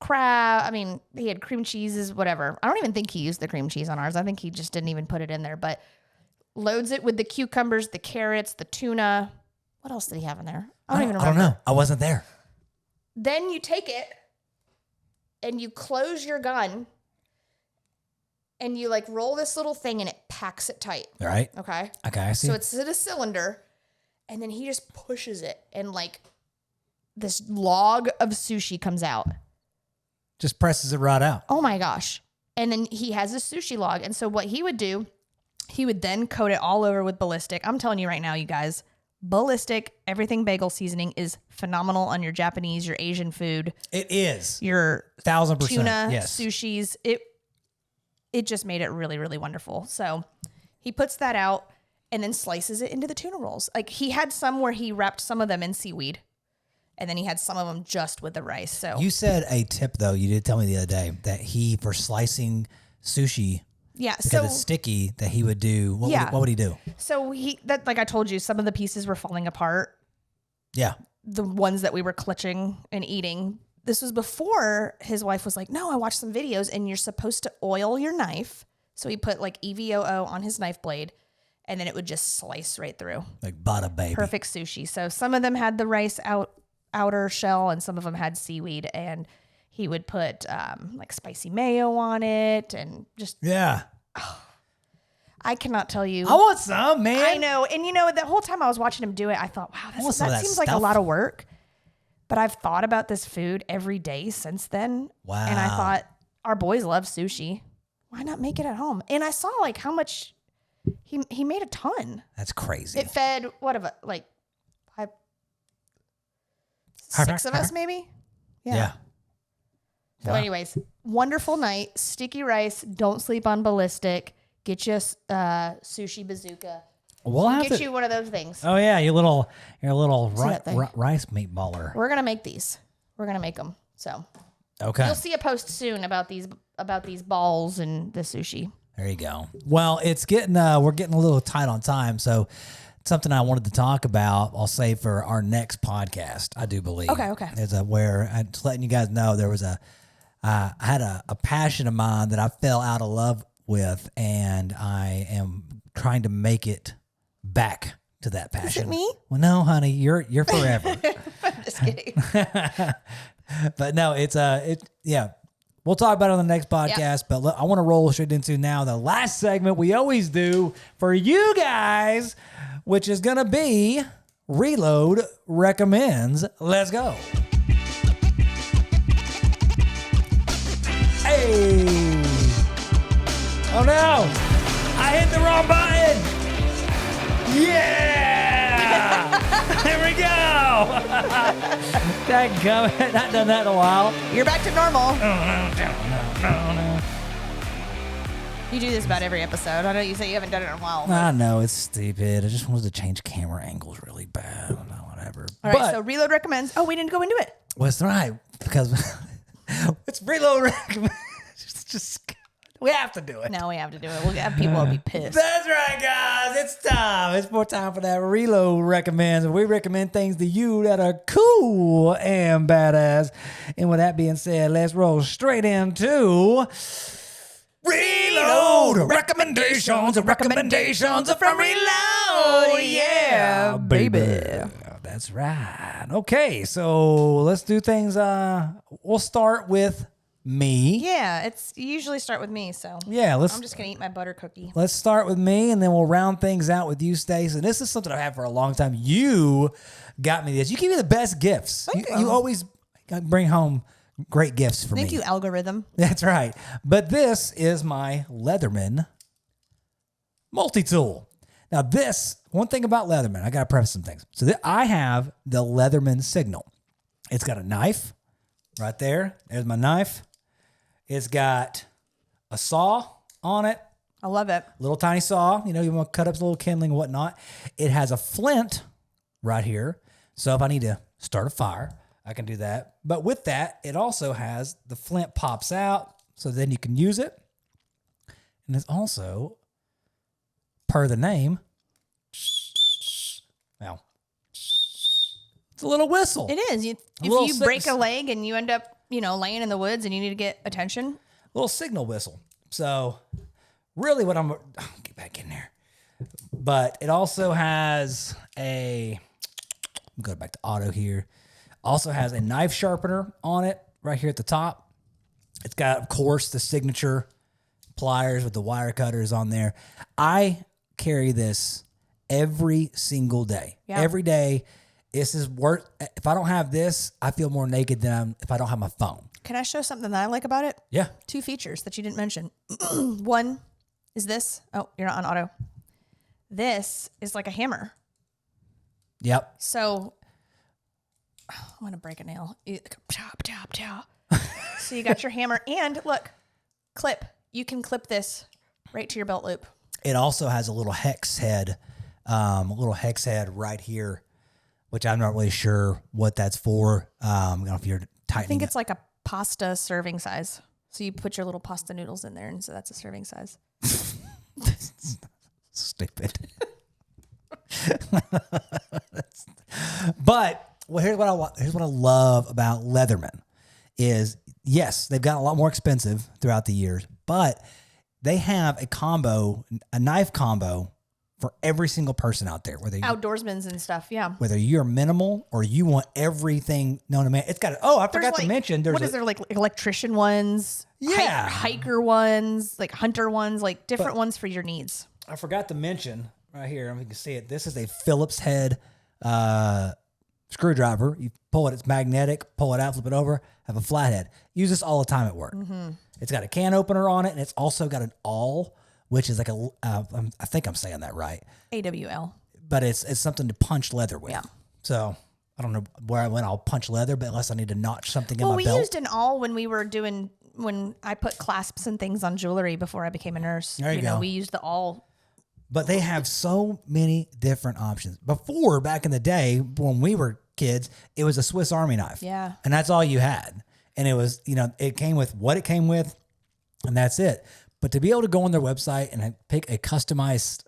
crab. I mean, he had cream cheeses, whatever. I don't even think he used the cream cheese on ours. I think he just didn't even put it in there, but loads it with the cucumbers, the carrots, the tuna. What else did he have in there? I don't even remember.
I don't know. I wasn't there.
Then you take it and you close your gun and you like roll this little thing and it packs it tight.
All right.
Okay.
Okay. I see.
So it's in a cylinder and then he just pushes it and like this log of sushi comes out.
Just presses it right out.
Oh my gosh. And then he has a sushi log. And so what he would do, he would then coat it all over with ballistic. I'm telling you right now, you guys, ballistic everything bagel seasoning is phenomenal on your Japanese, your Asian food.
It is.
Your
1000%.
tuna,
yes.
sushis. It just made it really, really wonderful. So he puts that out and then slices it into the tuna rolls. Like he had some where he wrapped some of them in seaweed and then he had some of them just with the rice. So
you said a tip though. You did tell me the other day that he, for slicing sushi,
yeah,
because
so
it's sticky, that he would do. What would he do?
So like I told you, some of the pieces were falling apart.
Yeah.
The ones that we were clutching and eating. This was before his wife was like, no, I watched some videos and you're supposed to oil your knife. So he put like EVOO on his knife blade and then it would just slice right through.
Like butter, baby.
Perfect sushi. So some of them had the rice outer shell and some of them had seaweed, and he would put like spicy mayo on it and just.
Yeah.
I cannot tell you.
I want some, man.
I know. And you know, the whole time I was watching him do it, I thought, wow, that seems like a lot of work. But I've thought about this food every day since then.
Wow.
And I thought, our boys love sushi. Why not make it at home? And I saw like how much he made a ton.
That's crazy.
It fed like 6 of us maybe. Yeah. So anyways, wonderful night. Sticky rice. Don't sleep on ballistic. Get you a sushi bazooka.
We'll have
get you one of those things.
Oh yeah, your little rice meatballer.
We're gonna make these. We're gonna make them. So
okay,
you'll see a post soon about these balls and the sushi.
There you go. Well, it's getting we're getting a little tight on time, so something I wanted to talk about, I'll say for our next podcast. I do believe.
Okay.
Is where I'm just letting you guys know there was I had a passion of mine that I fell out of love with, and I am trying to make it back to that passion.
Is it me?
Well, no, honey, you're forever.
I'm just kidding.
But no, yeah. We'll talk about it on the next podcast, yeah. But I want to roll straight into now the last segment we always do for you guys, which is going to be Reload Recommends. Let's go. Hey. Oh no, I hit the wrong button. Yeah. There we go. Dadgummit. Not done that in a while.
You're back to normal.
No.
You do this about every episode. I know you say you haven't done it in a while.
I know, it's stupid. I just wanted to change camera angles really bad. I don't know, whatever.
All right, so Reload Recommends. Oh, we didn't go into it.
Well, that's right, because it's Reload Recommends. We have to do it.
No, we have to do it. We'll have people will be pissed.
That's right, guys. It's time. It's more time for that Reload Recommends. We recommend things to you that are cool and badass. And with that being said, let's roll straight into Reload Recommendations. Recommendations from Reload. Yeah, baby. That's right. Okay, so let's do things. We'll start with me.
Yeah, you usually start with me, so
Yeah,
I'm just gonna eat my butter cookie.
let's start with me, and then we'll round things out with you, Stace. And this is something I've had for a long time. You got me this. You give me the best gifts.
Thank you.
You always bring home great gifts for me.
Thank you, algorithm.
That's right. But this is my Leatherman multi-tool. Now, one thing about Leatherman, I got to preface some things. So I have the Leatherman Signal. It's got a knife right there. There's my knife. It's got a saw on it.
I love it.
Little tiny saw. You want to cut up a little kindling and whatnot. It has a flint right here. So if I need to start a fire, I can do that. But with that, it also has the flint pops out. So then you can use it. And it's also, per the name, now, it's a little whistle.
It is. If you break a leg and you end up, laying in the woods and you need to get attention.
Little signal whistle. So really what get back in there. But it also has go back to auto here. Also has a knife sharpener on it right here at the top. It's got, of course, the signature pliers with the wire cutters on there. I carry this every single day.
Yeah.
Every day. This is worth. If I don't have this, I feel more naked than if I don't have my phone.
Can I show something that I like about it?
Yeah.
2 features that you didn't mention. One is this. Oh, you're not on auto. This is like a hammer.
Yep.
So I'm going to break a nail. So you got your hammer and look, clip. You can clip this right to your belt loop.
It also has a little hex head right here, which I'm not really sure what that's for. I don't know if you're tightening.
I think it's like a pasta serving size. So you put your little pasta noodles in there, and so that's a serving size.
Stupid. But here's what I love about Leatherman is, yes, they've gotten a lot more expensive throughout the years, but they have a knife combo for every single person out there.
Outdoorsmen's and stuff, yeah.
Whether you're minimal or you want everything known to man. It's got I forgot to mention.
What is there, like electrician ones?
Yeah.
Hiker ones, like hunter ones, like different ones for your needs.
I forgot to mention right here, if you can see it, this is a Phillips head screwdriver. You pull it, it's magnetic, pull it out, flip it over, have a flathead. Use this all the time at work. Mm-hmm. It's got a can opener on it, and it's also got an awl, which is like I think I'm saying that right.
AWL.
But it's something to punch leather with.
Yeah.
So I don't know where I went. I'll punch leather, but unless I need to notch something in my belt.
Well, we used an awl when I put clasps and things on jewelry before I became a nurse.
There you go.
We used the awl.
But they have so many different options. Before, back in the day, when we were kids, it was a Swiss Army knife.
Yeah.
And that's all you had. And it was, it came with what it came with, and that's it. But to be able to go on their website and pick a customized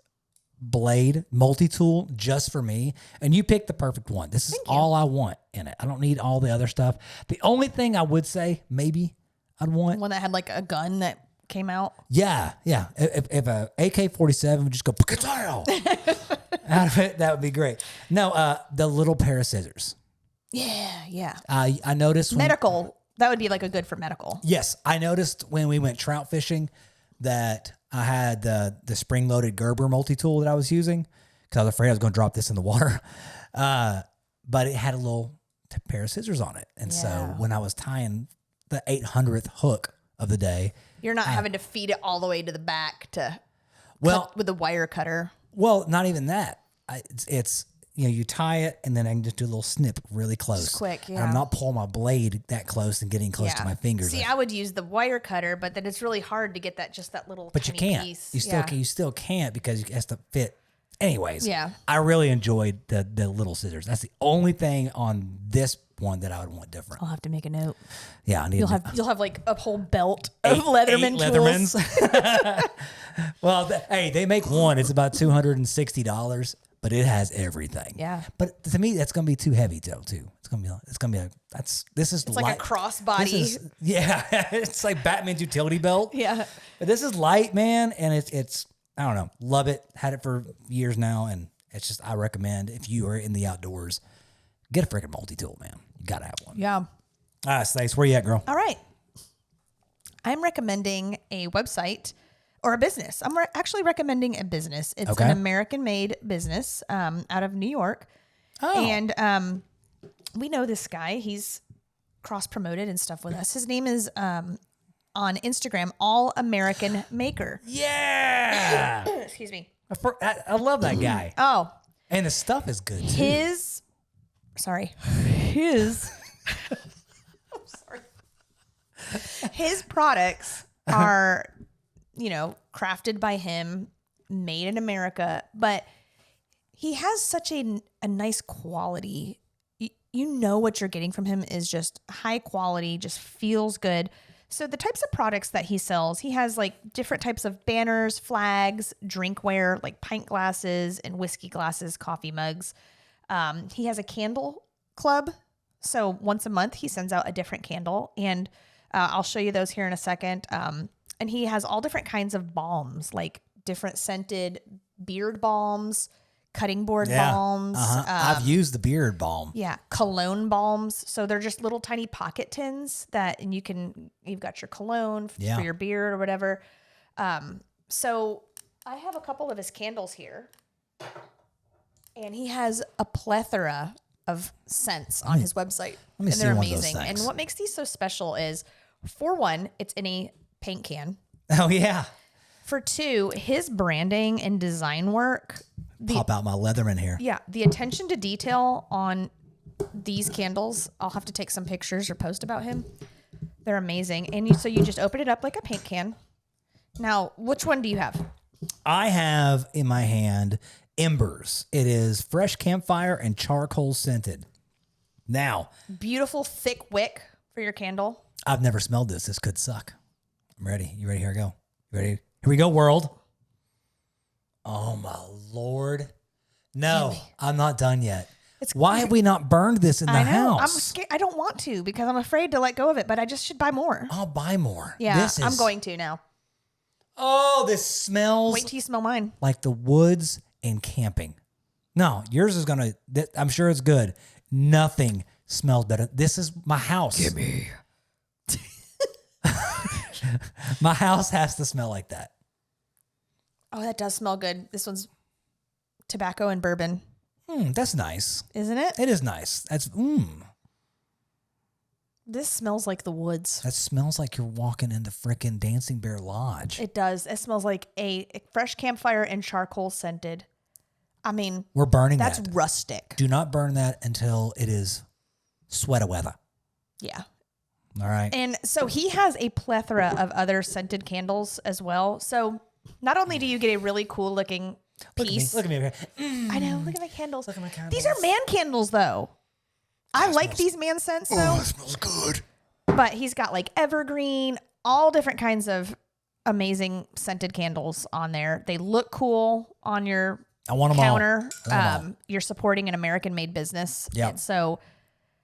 blade multi-tool just for me, and you pick the perfect one. This is all I want in it. I don't need all the other stuff. The only thing I would say maybe I'd want
one that had like a gun that came out.
Yeah. If a AK-47 would just go out of it, that would be great. No, the little pair of scissors.
Yeah.
I noticed
medical. That would be like a good for medical.
Yes, I noticed when we went trout fishing that I had the spring-loaded Gerber multi-tool that I was using because I was afraid I was going to drop this in the water. But it had a little pair of scissors on it. And so when I was tying the 800th hook of the day,
you're not having to feed it all the way to the back to cut with a wire cutter.
Well, not even that. It's you tie it and then I can just do a little snip really close.
Just quick, yeah.
And I'm not pulling my blade that close and getting close to my fingers.
See, I would use the wire cutter, but then it's really hard to get that little
but
tiny
you can't.
piece.
You still can't because it has to fit. Anyways,
yeah.
I really enjoyed the little scissors. That's the only thing on this one that I would want different.
I'll have to make a note.
Yeah, I need.
You'll have like a whole belt of Leatherman tools.
Well, hey, they make one. It's about $260, but it has everything.
Yeah.
But to me, that's gonna be too heavy too. It's gonna be
It's
light.
like a crossbody.
It's like Batman's utility belt.
Yeah.
But this is light, man, and it's I don't know, love it. Had it for years now, and it's just I recommend if you are in the outdoors, Get a freaking multi-tool, man. You got to have one.
Yeah.
All right, Stace, where you at, girl?
All right. I'm recommending a website or a business. I'm actually recommending a business. It's an American-made business out of New York. Oh. And we know this guy. He's cross-promoted and stuff with us. His name is on Instagram, All American Maker.
Yeah.
Excuse me.
I love that guy.
Oh.
And the stuff is good, too.
His products are, crafted by him, made in America, but he has such a nice quality. You know what you're getting from him is just high quality, just feels good. So the types of products that he sells, he has like different types of banners, flags, drinkware, like pint glasses and whiskey glasses, coffee mugs. He has a candle club. So once a month, he sends out a different candle. And I'll show you those here in a second. And he has all different kinds of balms, like different scented beard balms, cutting board balms.
I've used the beard balm.
Yeah. Cologne balms. So they're just little tiny pocket tins and you've got your cologne for your beard or whatever. So I have a couple of his candles here, and he has a plethora of scents on his website, and they're amazing. And what makes these so special is, for one, it's in a paint can.
Oh yeah.
For two, his branding and design work.
Pop out my Leatherman here.
Yeah, the attention to detail on these candles. I'll have to take some pictures or post about him. They're amazing. And so you just open it up like a paint can. Now, which one do you have?
I have in my hand Embers. It is fresh campfire and charcoal scented. Now,
beautiful thick wick for your candle.
I've never smelled this. This could suck. I'm ready. You ready? Here we go. You ready? Here we go, world. Oh my Lord. No, I'm not done yet. Why have we not burned this in the house?
I'm scared. I don't want to because I'm afraid to let go of it, but I just should buy more.
I'll buy more.
Yeah, I'm going to now.
Oh, this smells.
Wait till you smell mine.
Like the woods and camping. No, yours is going to, I'm sure it's good. Nothing smells better. This is my house.
Give me.
My house has to smell like that.
Oh, that does smell good. This one's tobacco and bourbon.
That's nice.
Isn't it?
It is nice.
This smells like the woods.
That smells like you're walking into frickin' Dancing Bear Lodge.
It does. It smells like a fresh campfire and charcoal scented. I mean,
we're burning
that's
that. That's
rustic.
Do not burn that until it is sweater weather.
Yeah.
All right.
And so he has a plethora of other scented candles as well. So not only do you get a really cool looking piece.
Look at me.
I know. Look at my candles.
Look at my candles.
These are man candles, though. I like these man scents, though.
Oh, it smells good.
But he's got like evergreen, all different kinds of amazing scented candles on there. They look cool on your counter. You're supporting an American-made business.
Yeah.
So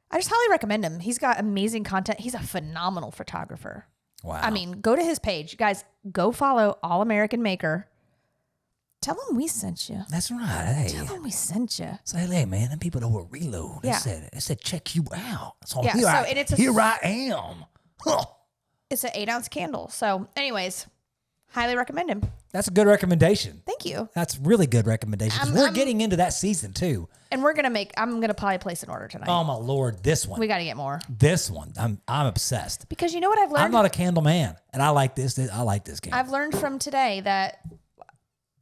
I just highly recommend him. He's got amazing content. He's a phenomenal photographer.
Wow.
I mean, go to his page. Guys, go follow All American Maker. Tell them we sent you.
That's right. Hey.
Tell them we sent you.
Say, hey, man, them people know what reload.
Yeah.
They said, check you out. So
Yeah,
here,
so-
I,
and it's a-
here I am. Huh.
It's an 8-ounce candle. So anyways, highly recommend him.
That's a good recommendation.
Thank you.
That's really good recommendation. 'Cause we're getting into that season, too.
And I'm going to probably place an order tonight.
Oh, my Lord. This one.
We got to get more.
This one. I'm obsessed.
Because you know what I've learned?
I'm not a candle man, and I like this. I like this candle.
I've learned from today that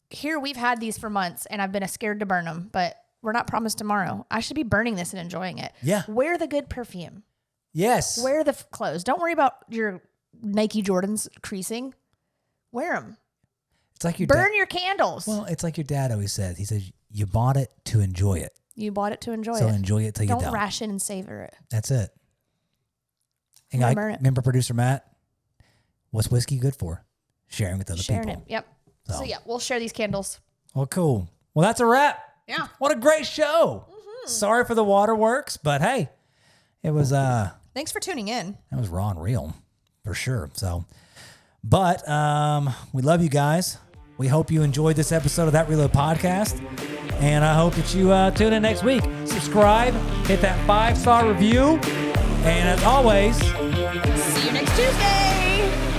here we've had these for months, and I've been scared to burn them, but we're not promised tomorrow. I should be burning this and enjoying it.
Yeah.
Wear the good perfume.
Yes.
Wear the clothes. Don't worry about your Nike Jordans creasing. Wear them.
It's like your
Burn your candles.
Well, it's like your dad always says. He says, you bought it to enjoy it.
You bought it to enjoy
So
it.
enjoy it till you don't.
Don't ration and savor it.
That's it. And
Remember
producer Matt, what's whiskey good for? Sharing with other
Sharing
people.
it. Yep. So yeah, we'll share these candles.
Well, cool. Well, that's a wrap.
Yeah.
What a great show.
Mm-hmm.
Sorry for the waterworks, but hey, it was
Thanks for tuning in.
that was raw and real for sure. So, but we love you guys. We hope you enjoyed this episode of That Reload Podcast. And I hope that you tune in next week. Subscribe, hit that 5-star review. And as always,
See you next Tuesday.